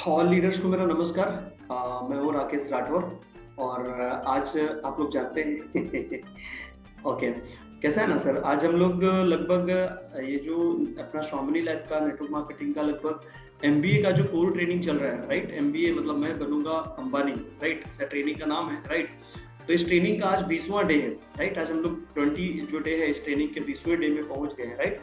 All leaders को मेरा नमस्कार। मैं हूँ राकेश राठौर और आज आप लोग जानते हैं ओके, कैसा है ना सर। आज हम लोग लगभग ये जो अपना स्वामिनी लैब का नेटवर्क मार्केटिंग का लगभग एमबीए का जो कोर ट्रेनिंग चल रहा है, राइट। एमबीए मतलब मैं बनूंगा अंबानी, राइट, ऐसा ट्रेनिंग का नाम है, राइट। तो इस ट्रेनिंग का आज 20वां डे है, राइट। आज हम लोग 20 जो डे है इस ट्रेनिंग के 20वें डे में पहुंच गए हैं, राइट।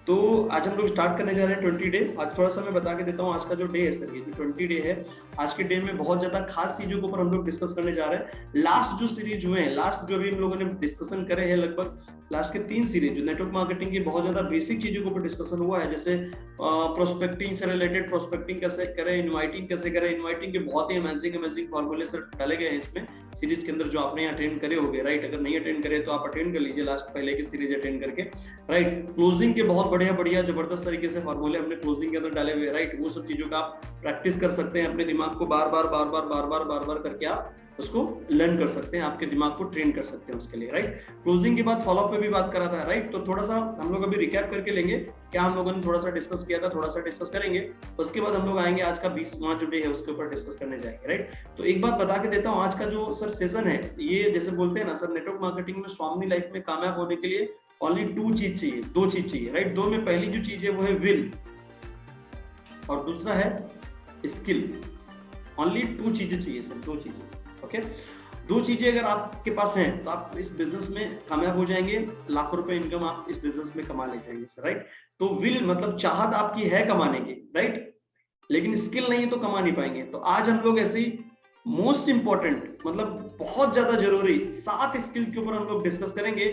तो आज हम लोग स्टार्ट करने जा रहे हैं 20 डे। आज थोड़ा सा मैं बता के देता हूँ आज का जो डे है सर, ये जो 20 डे है, आज के डे में बहुत ज्यादा खास चीजों के ऊपर हम लोग डिस्कस करने जा रहे हैं। लास्ट जो सीरीज हुए हैं, लास्ट जो भी हम लोगों ने डिस्कशन करे हैं, लगभग लास्ट के 3 सीरीज जो नेटवर्क मार्केटिंग की बहुत ज्यादा बेसिक चीजों के ऊपर डिस्कशन हुआ है, जैसे प्रोस्पेक्टिंग से रिलेटेड, प्रोस्पेक्टिंग कैसे करें, इन्वाइटिंग कैसे करें। इन्वाइटिंग के बहुत ही अमेजिंग फॉर्मूले सर डाले गए हैं इसमें सीरीज के अंदर, जो आपने अटेंड करे होंगे, राइट। अगर नहीं अटेंड करे तो आप अटेंड कर लीजिए लास्ट पहले की सीरीज अटेंड करके, राइट। क्लोजिंग के बहुत बढ़िया बढ़िया जबरदस्त तरीके से फॉर्मूले हमने क्लोजिंग के अंदर डाले हुए, राइट। वो सब चीजों का आप प्रैक्टिस कर सकते हैं, अपने दिमाग को बार बार करके आप उसको लर्न कर सकते हैं, आपके दिमाग को ट्रेन कर सकते हैं उसके लिए, राइट। क्लोजिंग के बाद फॉलोअप पे भी बात करा था, राइट। तो थोड़ा सा हम लोग अभी रिकैप करके लेंगे, क्या हम लोगों ने थोड़ा सा डिस्कस किया था, थोड़ा सा डिस्कस करेंगे। उसके बाद हम लोग आएंगे आज का 20वां जो डे है उसके ऊपर डिस्कस करने जाएंगे, राइट। तो एक बात बता के देता हूँ, आज का जो सर सेशन है, ये जैसे बोलते हैं ना सर, नेटवर्क मार्केटिंग में स्वामी लाइफ में कामयाब होने के लिए ओनली 2 चीज चाहिए, 2 चीज चाहिए, राइट। 2 में पहली जो चीज है वो है विल और दूसरा है स्किल। ओनली 2 चीजें चाहिए सर, 2 चीजें, ओके। 2 चीजें अगर आपके पास हैं तो आप इस बिजनेस में कामयाब हो जाएंगे, लाखों रुपए इनकम आप इस बिजनेस में कमा ले जाएंगे सर, राइट। तो विल मतलब चाहत आपकी है कमाने की, राइट, लेकिन स्किल नहीं है तो कमा नहीं पाएंगे। तो आज हम लोग ऐसे ही मोस्ट इंपॉर्टेंट, मतलब बहुत ज्यादा जरूरी 7 स्किल के ऊपर हम लोग डिस्कस करेंगे।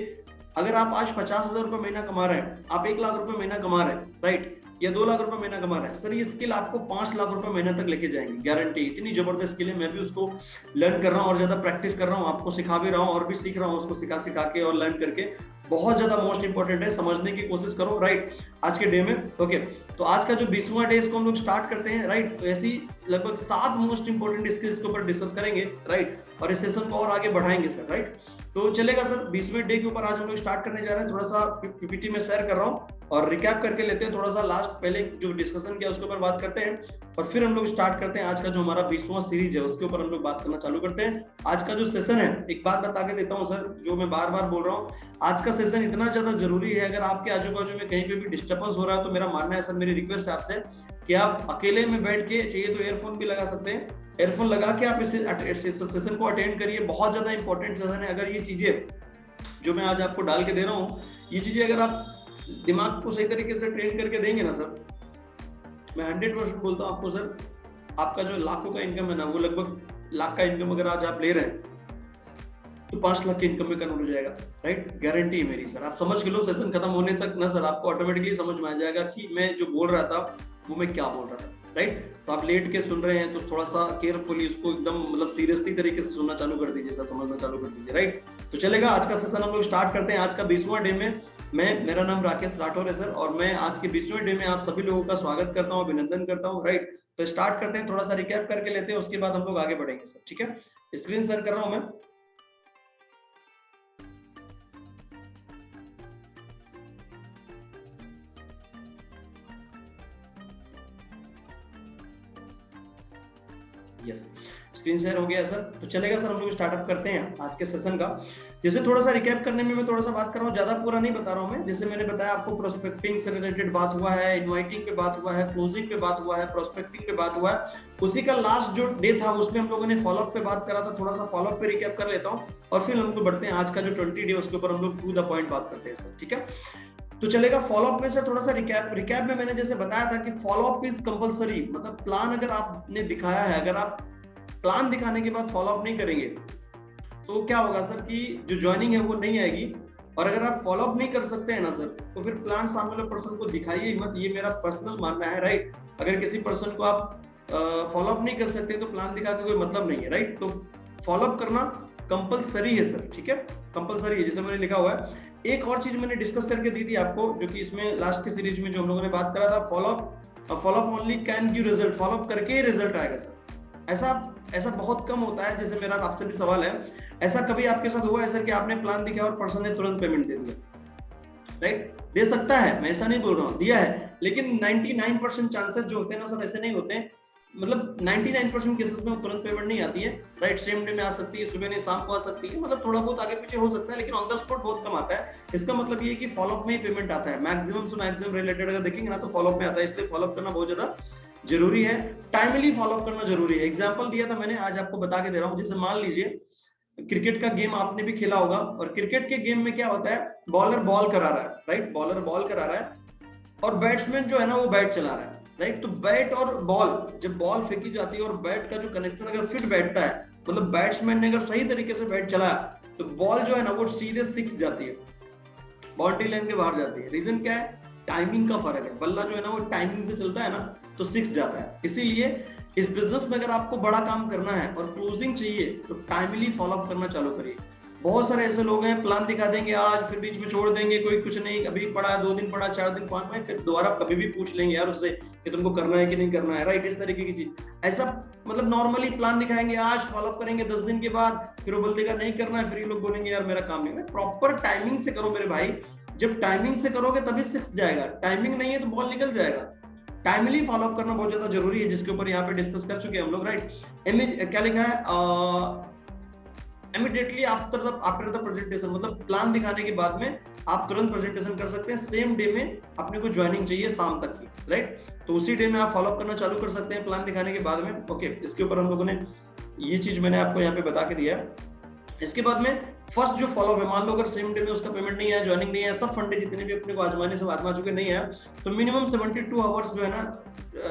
अगर आप आज 50,000 रुपए महीना कमा रहे हैं, आप 1 लाख रुपए महीना कमा रहे हैं, राइट, या 2 लाख रुपए महीना कमा रहे हैं सर, ये स्किल आपको 5 लाख रुपए महीना तक लेके जाएंगे, गारंटी। इतनी जबरदस्त स्किल है, मैं भी उसको लर्न कर रहा हूँ और ज्यादा प्रैक्टिस कर रहा हूँ, आपको सिखा भी रहा हूँ और भी सीख रहा हूँ उसको सिखा सिखा के और लर्न करके। बहुत ज्यादा मोस्ट इंपॉर्टेंट है, समझने की कोशिश करो, राइट, आज के डे में, ओके। तो आज का जो 20वां डे इसको हम लोग स्टार्ट करते हैं, राइट। तो ऐसी लगभग 7 मोस्ट इंपॉर्टेंट स्किल्स के ऊपर डिस्कस करेंगे, राइट, और इस सेशन को और आगे बढ़ाएंगे सर, राइट। तो चलेगा सर, 20वें डे के ऊपर आज हम लोग स्टार्ट करने जा रहे हैं। थोड़ा सा पीपीटी में शेयर कर रहा हूँ और रिकैप करके लेते हैं, थोड़ा सा लास्ट पहले जो डिस्कशन किया उसके ऊपर बात करते हैं और फिर हम लोग स्टार्ट करते हैं आज का जो हमारा 20वां सीरीज है उसके ऊपर हम लोग बात करना चालू करते हैं। आज का जो सेशन है, एक बात बता के देता हूँ सर, जो मैं बार बार बोल रहा हूँ, आज का सेशन इतना ज्यादा जरूरी है। अगर आपके आजू बाजू में कहीं पे भी डिस्टर्बेंस हो रहा है तो मेरा मानना है सर, मेरी रिक्वेस्ट है आपसे कि आप अकेले में बैठ के, चाहिए तो एयरफोन भी लगा सकते हैं, एयरफोन लगा के आप इस सेशन को अटेंड करिए। बहुत ज्यादा इंपॉर्टेंट सेशन है। अगर ये चीजें जो मैं आज आपको डाल के दे रहा हूँ, ये चीजें अगर आप दिमाग को सही तरीके से ट्रेन करके देंगे ना सर, मैं 100% बोलता हूँ आपको सर, आपका जो लाखों का इनकम है ना, वो लगभग लाख का इनकम अगर आज आप ले रहे हैं तो 5 लाख की इनकम में कन्वर्ट हो जाएगा, राइट। गारंटी है मेरी सर। आप समझ के लो, सेशन खत्म होने तक ना सर, आपको ऑटोमेटिकली समझ में आ जाएगा कि मैं जो बोल रहा था वो मैं क्या बोल रहा था, राइट। तो आप लेट के सुन रहे हैं तो थोड़ा सा केयरफुली उसको एकदम मतलब सीरियसली तरीके से सुनना चालू कर दीजिए सर, समझना चालू कर दीजिए, राइट। तो चलेगा, आज का सेशन हम लोग स्टार्ट करते हैं। आज का 20वां डे में मेरा नाम राकेश राठौर है सर, और मैं आज के 20वें डे में आप सभी लोगों का स्वागत करता हूँ, अभिनंदन करता हूँ, राइट। तो स्टार्ट करते हैं, थोड़ा सा रिकैप करके लेते हैं, उसके बाद हम लोग आगे बढ़ेंगे सर, ठीक है। स्क्रीन शेयर कर रहा हूँ मैं। यस, स्क्रीन शेयर हो गया सर। तो चलेगा सर, हम लोग स्टार्टअप करते हैं आज के सेशन का। जैसे थोड़ा सा रिकैप करने में मैं थोड़ा सा बात कर रहा हूँ, ज्यादा पूरा नहीं बता रहा हूँ मैं। जैसे मैंने बताया आपको, प्रोस्पेक्टिंग से रिलेटेड बात हुआ है, इन्वाइटिंग पे बात हुआ है, क्लोजिंग पे बात हुआ है, प्रोस्पेक्टिंग पे बात हुआ है। उसी का लास्ट जो डे था उसमें हम लोगों ने फॉलोअप पे बात करा था। थोड़ा सा फॉलोअप पे रिकैप कर लेता हूँ और फिर हम लोग बढ़ते हैं आज का जो 20 डे उसके ऊपर हम लोग टू द पॉइंट बात करते हैं सर, ठीक है। तो चलेगा, फॉलोअप में से थोड़ा सा रिकैप में मैंने जैसे बताया था कि फॉलोअप इज कंपलसरी। मतलब प्लान अगर आपने दिखाया है, अगर आप प्लान दिखाने के बाद फॉलोअप नहीं करेंगे तो क्या होगा सर कि जो ज्वाइनिंग है वो नहीं आएगी। और अगर आप फॉलोअप नहीं कर सकते हैं ना सर, तो फिर प्लान सामने वाले पर्सन को दिखाइए मत, ये मेरा पर्सनल मानना है, राइट। अगर किसी पर्सन को आप फॉलोअप नहीं कर सकते तो प्लान दिखा के कोई मतलब नहीं है, राइट। तो फॉलोअप करना कंपलसरी है सर, ठीक है, कंपलसरी है, जैसे मैंने लिखा हुआ है। एक और चीज मैंने डिस्कस करके दी थी आपको, जो कि इसमें लास्ट की सीरीज में जो हम लोगों ने बात करा था, follow up only can give result, follow up करके ही रिजल्ट आएगा सर। ऐसा बहुत कम होता है। जैसे मेरा आपसे भी सवाल है, ऐसा कभी आपके साथ हुआ है सर कि आपने प्लान दिखाया और पर्सन ने तुरंत पेमेंट दे दिया, राइट। दे सकता है, मैं ऐसा नहीं बोल रहा हूँ, दिया है, लेकिन 99% चांसेस जो होते हैं ना सर, ऐसे नहीं होते हैं। मतलब 99% केसेस में तुरंत पेमेंट नहीं आती है, राइट। सेम डे में आ सकती है, सुबह नहीं शाम को आ सकती है, मतलब थोड़ा बहुत आगे पीछे हो सकता है, लेकिन ऑन द स्पॉट बहुत कम आता है। इसका मतलब ये है कि फॉलोअप में ही पेमेंट आता है। मैक्सिमम से मैक्सिमम रिलेटेड अगर देखेंगे ना तो फॉलोअप में आता है, इसलिए फॉलोअप करना बहुत ज्यादा जरूरी है, टाइमली फॉलोअप करना जरूरी है। एग्जाम्पल दिया था मैंने, आज आपको बता के दे रहा हूँ। जैसे मान लीजिए क्रिकेट का गेम आपने भी खेला होगा, और क्रिकेट के गेम में क्या होता है, बॉलर बॉल करा रहा है, राइट, बॉलर बॉल करा रहा है और बैट्समैन जो है ना वो बैट चला रहा है, राइट। तो बैट और बॉल, जब बॉल फेंकी जाती है और बैट का जो कनेक्शन अगर फिट बैठता है, मतलब बैट्समैन ने अगर सही तरीके से बैट चलाया, तो बॉल जो है ना वो सीधे सिक्स जाती है, बाउंड्री लाइन के बाहर जाती है। रीजन क्या है, टाइमिंग का फर्क है। बल्ला जो है ना वो टाइमिंग से चलता है ना, तो सिक्स जाता है। इसीलिए इस बिजनेस में अगर आपको बड़ा काम करना है और क्लोजिंग चाहिए, तो टाइमली फॉलोअप करना चालू करिए। बहुत सारे ऐसे लोग हैं, प्लान दिखा देंगे आज, फिर बीच में छोड़ देंगे, कोई कुछ नहीं, अभी पढ़ा, 2 दिन पढ़ा, 4 दिन 5 में, फिर दोबारा कभी भी पूछ लेंगे यार उससे कि तुमको करना है कि नहीं करना है, राइट। इस तरीके की चीज, ऐसा मतलब नॉर्मली प्लान दिखाएंगे, आज फॉलोअप करेंगे, 10 दिन के बाद फिर वो बोल देगा नहीं करना है, फिर ये लोग बोलेंगे यार मेरा काम नहीं है। प्रॉपर टाइमिंग से करो मेरे भाई, जब टाइमिंग से करोगे तभी सिक्स जाएगा, टाइमिंग नहीं है तो बॉल निकल जाएगा। टाइमली फॉलोअप करना बहुत ज्यादा जरूरी है, जिसके ऊपर यहाँ पे डिस्कस कर चुके हैं हम लोग, राइट। क्या लिखा है, इमीडिएटली आफ्टर द प्रेजेंटेशन, मतलब प्लान दिखाने के बाद में आप तुरंत प्रेजेंटेशन कर सकते हैं। सेम डे में अपने को ज्वाइनिंग चाहिए शाम तक की, राइट। तो उसी डे में आप फॉलोअप करना चालू कर सकते हैं प्लान दिखाने के बाद में। ओके, इसके ऊपर हम लोगों ने ये चीज मैंने आपको यहाँ पे बता के दिया है। इसके बाद में फर्स्ट जो फॉलोअप है, मान लो अगर सेम डे में उसका पेमेंट नहीं है, ज्वाइनिंग नहीं है, सब फंडे जितने भी अपने को आजमाने सब आजमा चुके नहीं है, तो मिनिमम 72 आवर्स जो है ना,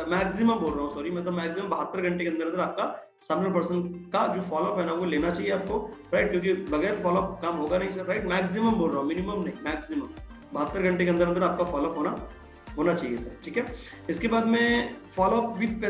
मैक्सिमम बोल रहा हूँ, सॉरी, मतलब मैक्सिमम 72 घंटे के अंदर अंदर आपका सामने पर्सन का जो फॉलोअप है ना वो लेना चाहिए आपको, राइट। क्योंकि बगैर फॉलोअप काम होगा नहीं सर, राइट। मैक्सिमम बोल रहा हूँ, मिनिमम नहीं, मैक्सिमम 72 घंटे के अंदर अंदर आपका फॉलोअप होना चाहिए सर, ठीक है। इसके बाद में फॉलोअप विद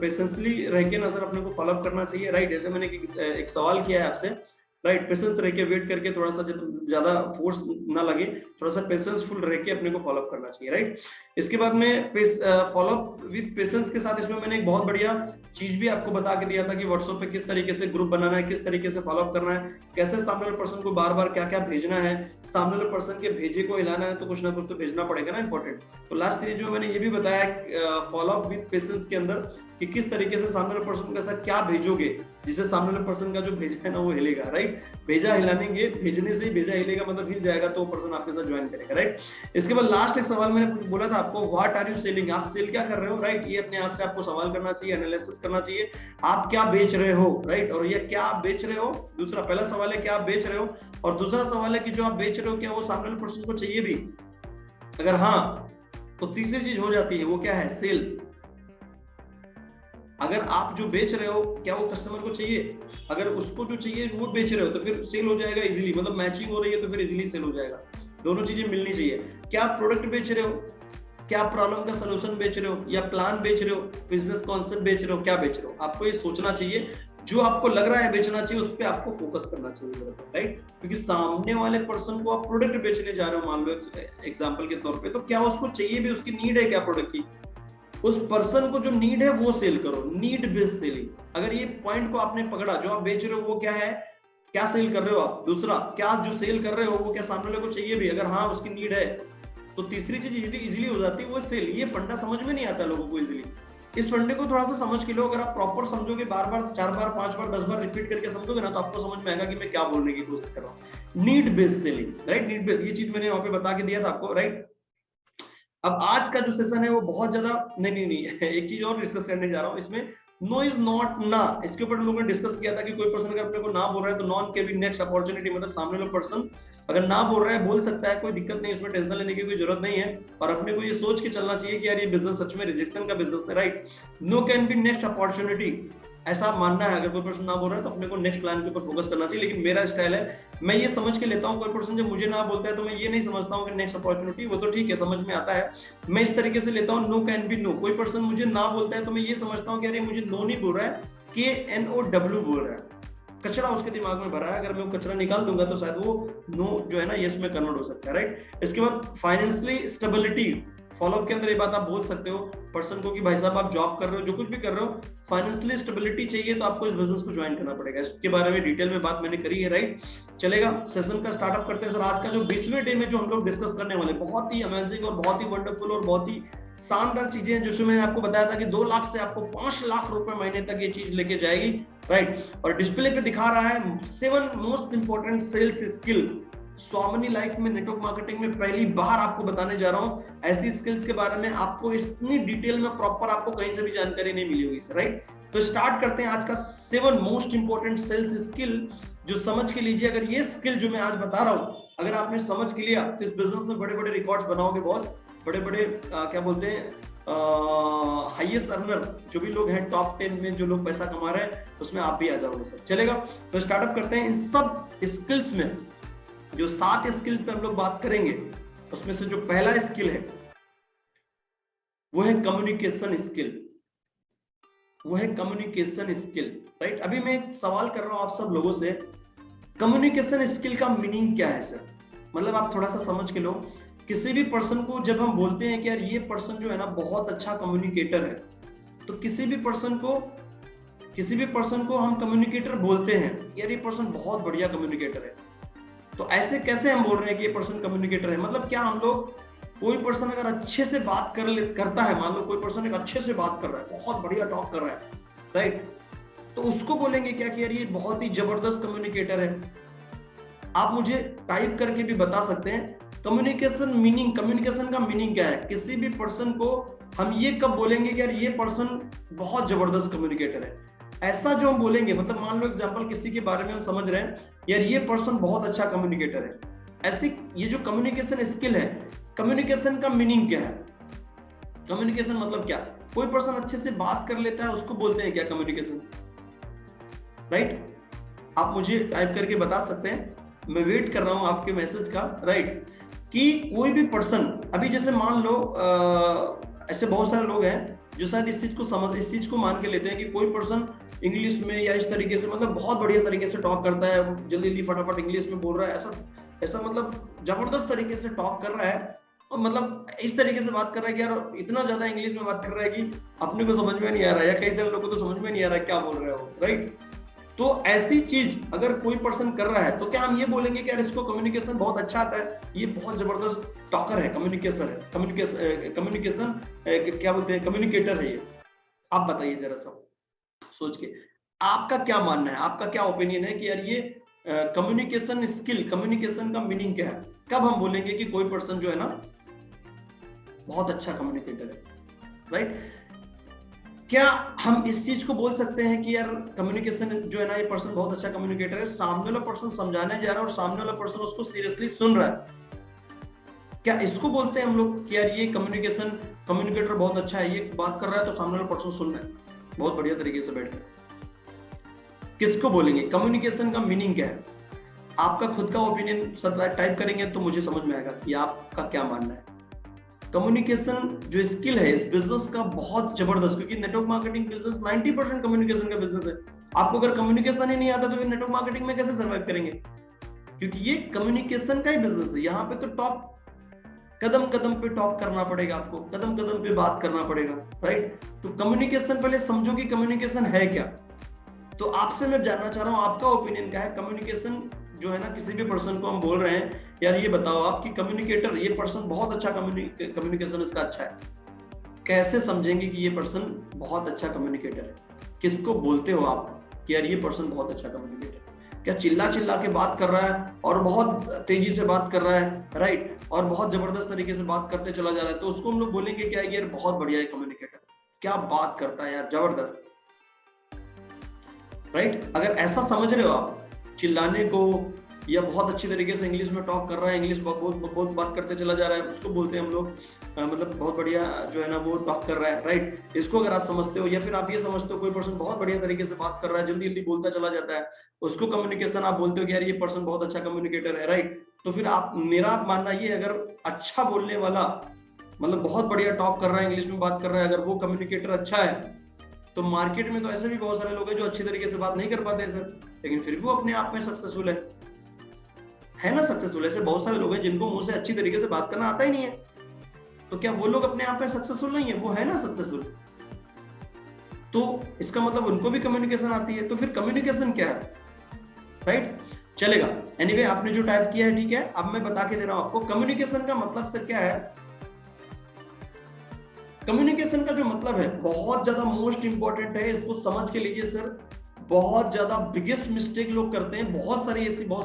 पेशेंसली रह के ना सर अपने को फॉलोअप करना चाहिए, राइट। जैसे मैंने एक सवाल किया है आपसे, राइट, पेशेंस रह के वेट करके, थोड़ा सा ज्यादा फोर्स ना लगे, थोड़ा सा पेशेंसफुल रह के अपने को फॉलोअप करना चाहिए, राइट। इसके बाद में फॉलोअप विद पेशेंस के साथ इसमें मैंने एक बहुत बढ़िया चीज भी आपको बता के दिया था कि व्हाट्सएप पे किस तरीके से ग्रुप बनाना है, किस तरीके से फॉलोअप करना है, कैसे सामने वाले पर्सन को बार बार क्या क्या भेजना है, सामने वाले पर्सन के भेजे को हिलाना है तो कुछ ना कुछ तो भेजना पड़ेगा ना, इंपॉर्टेंट। तो लास्ट स्टेज में मैंने ये भी बताया फॉलोअप विद पेशेंस के अंदर कि किस तरीके से सामने वाले पर्सन के साथ क्या भेजोगे जिससे सामने वाले पर्सन का जो भेजा है ना वो हिलेगा, राइट। भेजा हिलानेंगे, भेजने से ही भेजा हिलेगा, मतलब हिल जाएगा तो पर्सन आपके साथ ज्वाइन करेगा, राइट। इसके बाद लास्ट एक सवाल मैंने बोला था आपको, व्हाट आर यू सेलिंग, आप सेल क्या कर रहे हो, राइट। ये अपने आप से आपको सवाल करना चाहिए, एनालिसिस करना चाहिए, आप क्या बेच रहे हो, राइट। और ये क्या आप बेच रहे हो, दूसरा, पहला सवाल है क्या आप बेच रहे हो, और दूसरा सवाल है कि जो आप बेच रहे हो क्या वो सामने वाले पर्सन को चाहिए भी, अगर हाँ तो तीसरी चीज हो जाती है, वो क्या है, सेल। अगर आप जो बेच रहे हो क्या वो कस्टमर को चाहिए, अगर उसको जो चाहिए वो बेच रहे हो तो फिर सेल हो जाएगा इजीली, मतलब मैचिंग हो रही है तो फिर इजीली सेल हो जाएगा। दोनों चीजें मिलनी चाहिए। क्या आप प्रोडक्ट बेच रहे हो, क्या आप प्रॉब्लम का सलूशन बेच रहे हो, या प्लान बेच रहे हो, बिजनेस कॉन्सेप्ट बेच रहे हो, क्या बेच रहे हो, आपको ये सोचना चाहिए। जो आपको लग रहा है बेचना चाहिए उस पर आपको फोकस करना चाहिए, राइट। क्योंकि सामने वाले पर्सन को आप प्रोडक्ट बेचने जा रहे हो, मान लो एग्जांपल के तौर पे, तो क्या उसको चाहिए भी, उसकी नीड है क्या प्रोडक्ट की, उस पर्सन को जो नीड है वो सेल करो, नीड बेस्ड सेलिंग। अगर ये पॉइंट को आपने पकड़ा, जो आप बेच रहे हो वो क्या है, क्या सेल कर रहे हो आप, दूसरा क्या आप जो सेल कर रहे हो वो क्या सामने वाले को चाहिए भी, अगर हाँ उसकी नीड है, तो तीसरी चीज इजीली हो जाती है वो सेल। ये फंडा समझ में नहीं आता लोगों को इजीली, इस फंडे को थोड़ा सा समझ के लो। अगर आप प्रॉपर समझोगे, बार बार 4 बार 5 बार 10 बार रिपीट करके समझोगे ना, तो आपको समझ में आएगा कि मैं क्या बोलने की कोशिश कर रहा हूँ। Need based selling, right, need based, ये चीज मैंने वहां पे बता के दिया था आपको, राइट। अब आज का जो सेशन है वो बहुत ज्यादा नहीं एक चीज और डिस्कस करने जा रहा हूँ इसमें, नो इज नॉट ना। इसके ऊपर हम लोगों ने डिस्कस किया था कि कोई पर्सन अगर अपने को ना बोल रहा है तो नॉन के बी नेक्स्ट अपॉर्चुनिटी, मतलब सामने वाला पर्सन अगर ना बोल रहा है बोल सकता है, कोई दिक्कत नहीं, इसमें टेंशन लेने की कोई जरूरत नहीं है। और अपने को ये सोच के चलना चाहिए कि यार ये बिजनेस सच में रिजेक्शन का बिजनेस है, right. No can be next opportunity, ऐसा मानना है। अगर कोई पर्सन ना बोल रहा है तो अपने को नेक्स्ट प्लान के ऊपर फोकस करना चाहिए। लेकिन मेरा स्टाइल है, मैं ये समझ के लेता हूँ, कोई पर्सन जब मुझे ना बोलता है तो मैं ये नहीं समझता हूँ कि नेक्स्ट अपॉर्चुनिटी, वो तो ठीक है समझ में आता है, मैं इस तरीके से लेता हूँ, नो कैन बी नो। कोई पर्सन मुझे ना बोलता है तो मैं ये समझता हूँ कि अरे मुझे नो नहीं बोल रहा है, KNOW बोल रहा है, कचरा उसके दिमाग में भरा है, अगर मैं वो कचरा निकाल दूंगा तो शायद वो नो जो है ना यस में कन्वर्ट हो सकता है, राइट। इसके बाद फाइनेंशियली स्टेबिलिटी, फॉलोअप के अंदर ये बात आप बोल सकते हो पर्सन को कि भाई साहब आप जॉब कर रहे हो, जो कुछ भी कर रहे हो, फाइनेंशियली स्टेबिलिटी चाहिए तो आपको इस बिजनेस को ज्वाइन करना पड़ेगा। इसके बारे में डिटेल में बात मैंने करी है, राइट। चलेगा, सेशन का स्टार्टअप करते हैं सर। आज का जो 20वें डे में जो हम लोग डिस्कस करने वाले, बहुत ही अमेजिंग और बहुत ही वंडरफुल और बहुत ही शानदार चीजें हैं, जो मैंने आपको बताया था कि 2 लाख से आपको 5 लाख रुपए महीने तक ये चीज लेके जाएगी, राइट। और डिस्प्ले पे दिखा रहा है 7 मोस्ट इंपोर्टेंट सेल्स स्किल। स्वामिनी लाइफ में नेटवर्क मार्केटिंग में पहली बार आपको बताने जा रहा हूं ऐसी स्किल्स के बारे में, आपको इतनी डिटेल में प्रॉपर आपको कहीं से भी जानकारी नहीं मिली होगी, राइट। तो स्टार्ट करते हैं आज का 7 मोस्ट इंपोर्टेंट सेल्स स्किल, जो समझ के लीजिए। अगर ये स्किल जो मैं आज बता रहा हूं अगर आपने समझ के लिया तो इस बिजनेस में बड़े बड़े रिकॉर्ड्स बनाओगे बॉस। बड़े बड़े क्या बोलते हैं, हाईएस्ट अर्नर जो भी लोग हैं, टॉप 10 में जो लोग पैसा कमा रहे हैं उसमें आप भी आ जाओगे सर, चलेगा। तो स्टार्टअप करते हैं। इन सब स्किल्स में जो 7 स्किल्स पे हम लोग बात करेंगे उसमें से जो पहला स्किल है वो है कम्युनिकेशन स्किल, वो है कम्युनिकेशन स्किल, राइट। अभी मैं एक सवाल कर रहा हूं आप सब लोगों से, कम्युनिकेशन स्किल का मीनिंग क्या है सर? मतलब आप थोड़ा सा समझ के लो। किसी भी पर्सन को जब हम बोलते हैं कि यार ये पर्सन जो है ना बहुत अच्छा कम्युनिकेटर है, तो किसी भी पर्सन को हम कम्युनिकेटर बोलते हैं, यार ये पर्सन बहुत बढ़िया कम्युनिकेटर है। तो ऐसे कैसे हम बोल रहे हैं कि ये पर्सन कम्युनिकेटर है? मतलब क्या हम लोग, कोई पर्सन अगर अच्छे से बात करता है, मान लो कोई पर्सन एक अच्छे से बात कर रहा है, बहुत बढ़िया टॉक कर रहा है, राइट, तो उसको बोलेंगे क्या कि यार ये बहुत ही जबरदस्त कम्युनिकेटर है। आप मुझे टाइप करके भी बता सकते हैं कम्युनिकेशन का मीनिंग क्या है। किसी भी पर्सन को हम ये कब बोलेंगे कि यार ये पर्सन बहुत जबरदस्त कम्युनिकेटर है, ऐसा जो हम बोलेंगे, मतलब मान लो एग्जांपल किसी के बारे में हम समझ रहे हैं यार ये पर्सन बहुत अच्छा कम्युनिकेटर है, ऐसी ये जो कम्युनिकेशन स्किल है, कम्युनिकेशन का मीनिंग क्या है? कम्युनिकेशन मतलब क्या? कोई पर्सन अच्छे से बात कर लेता है उसको बोलते हैं क्या कम्युनिकेशन, राइट। आप मुझे टाइप करके बता सकते हैं, मैं वेट कर रहा हूं आपके मैसेज का, राइट। कि कोई भी पर्सन, अभी जैसे मान लो ऐसे बहुत सारे लोग हैं जो शायद इस चीज को मान के लेते हैं कि कोई पर्सन इंग्लिश में या इस तरीके से, मतलब बहुत बढ़िया तरीके से टॉक करता है, जल्दी जल्दी फटाफट इंग्लिश में बोल रहा है, ऐसा मतलब जबरदस्त तरीके से टॉक कर रहा है, और मतलब इस तरीके से बात कर रहा है कि यार इतना ज्यादा इंग्लिश में बात कर रहा है कि अपने को समझ में नहीं आ रहा है, या कई सारे लोगों को तो समझ में नहीं आ रहा है क्या बोल रहे हो, राइट। तो ऐसी चीज अगर कोई पर्सन कर रहा है तो क्या हम ये बोलेंगे कि यार इसको कम्युनिकेशन बहुत अच्छा आता है, ये बहुत जबरदस्त टॉकर है, कम्युनिकेशन क्या बोलते हैं, कम्युनिकेटर है ये? आप बताइए जरा सा सोच के, आपका क्या मानना है, आपका क्या ओपिनियन है कि यार ये कम्युनिकेशन स्किल, कम्युनिकेशन का मीनिंग क्या है? कब हम बोलेंगे कि कोई पर्सन जो है ना बहुत अच्छा कम्युनिकेटर है, राइट। क्या हम इस चीज को बोल सकते हैं कि यार कम्युनिकेशन जो है ना, ये पर्सन बहुत अच्छा कम्युनिकेटर है, सामने वाला पर्सन समझाने जा रहा है और सामने वाला पर्सन उसको सीरियसली सुन रहा है, क्या इसको बोलते हैं हम लोग कि यार ये कम्युनिकेटर बहुत अच्छा है, ये बात कर रहा है तो सामने वाला पर्सन सुन रहा है बहुत बढ़िया तरीके से बैठ कर? किसको बोलेंगे? कम्युनिकेशन का मीनिंग क्या है? आपका खुद का ओपिनियन सब टाइप करेंगे तो मुझे समझ में आएगा कि आपका क्या मानना है। कम्युनिकेशन जो स्किल है इस बिजनेस का बहुत जबरदस्त, क्योंकि नेटवर्क मार्केटिंग बिजनेस 90% कम्युनिकेशन का बिजनेस है। आपको अगर कम्युनिकेशन ही नहीं आता तो फिर नेटवर्क मार्केटिंग में कैसे सर्वाइव करेंगे? क्योंकि ये कम्युनिकेशन का ही बिजनेस है। यहाँ पे तो टॉप, कदम कदम पे टॉप करना पड़ेगा आपको, कदम कदम पे बात करना पड़ेगा, राइट। तो कम्युनिकेशन पहले समझो कि कम्युनिकेशन है क्या। तो आपसे मैं जानना चाह रहा हूँ आपका ओपिनियन क्या है? कम्युनिकेशन जो है ना, किसी भी पर्सन को हम बोल रहे हैं यार ये बताओ आपकी कम्युनिकेटर, ये पर्सन बहुत अच्छा कम्युनिकेशन इसका अच्छा है, कैसे समझेंगे कि ये पर्सन बहुत अच्छा कम्युनिकेटर है? किसको बोलते हो आप कि यार ये पर्सन बहुत अच्छा कम्युनिकेटर है? क्या चिल्ला चिल्ला के बात कर रहा है और बहुत तेजी से बात कर रहा है, राइट, और बहुत जबरदस्त तरीके से बात करते चला जा रहा है, तो उसको हम लोग बोलेंगे क्या यार बहुत बढ़िया है कम्युनिकेटर, क्या बात करता है यार, जबरदस्त, राइट। अगर ऐसा समझ रहे हो आप चिल्लाने को, या बहुत अच्छी तरीके से इंग्लिश में टॉक कर रहा है, इंग्लिश बहुत बात करते चला जा रहा है, उसको बोलते हैं हम लोग मतलब बहुत बढ़िया जो है ना वो टॉक कर रहा है, राइट। इसको अगर आप समझते हो, या फिर आप ये समझते हो कोई पर्सन बहुत बढ़िया तरीके से बात कर रहा है, जल्दी जल्दी बोलता चला जाता है, उसको कम्युनिकेशन आप बोलते हो कि यार ये पर्सन बहुत अच्छा कम्युनिकेटर है, राइट। तो फिर आप, मेरा मानना ये, अगर अच्छा बोलने वाला, मतलब बहुत बढ़िया टॉक कर रहा है, इंग्लिश में बात कर रहा है, अगर वो कम्युनिकेटर अच्छा है, तो मार्केट में तो ऐसे भी बहुत सारे लोग हैं जो अच्छी तरीके से बात नहीं कर पाते सर, लेकिन फिर भी वो अपने आप में सक्सेसफुल है ना, सक्सेसफुल। ऐसे बहुत सारे लोग हैं जिनको मुंह से अच्छी तरीके से बात करना आता ही नहीं है, तो क्या वो लोग अपने आप में सक्सेसफुल नहीं है? वो है ना सक्सेसफुल, तो इसका मतलब उनको भी कम्युनिकेशन आती है। तो फिर कम्युनिकेशन क्या है, राइट, चलेगा। एनीवे आपने जो टाइप किया है ठीक है, अब मैं बता के दे रहा हूं आपको कम्युनिकेशन का मतलब सर क्या है। कम्युनिकेशन का जो मतलब है बहुत ज्यादा मोस्ट इंपॉर्टेंट है, इसको समझ के लीजिए सर। बहुत ज्यादा बिगेस्ट मिस्टेक लोग करते हैं, बहुत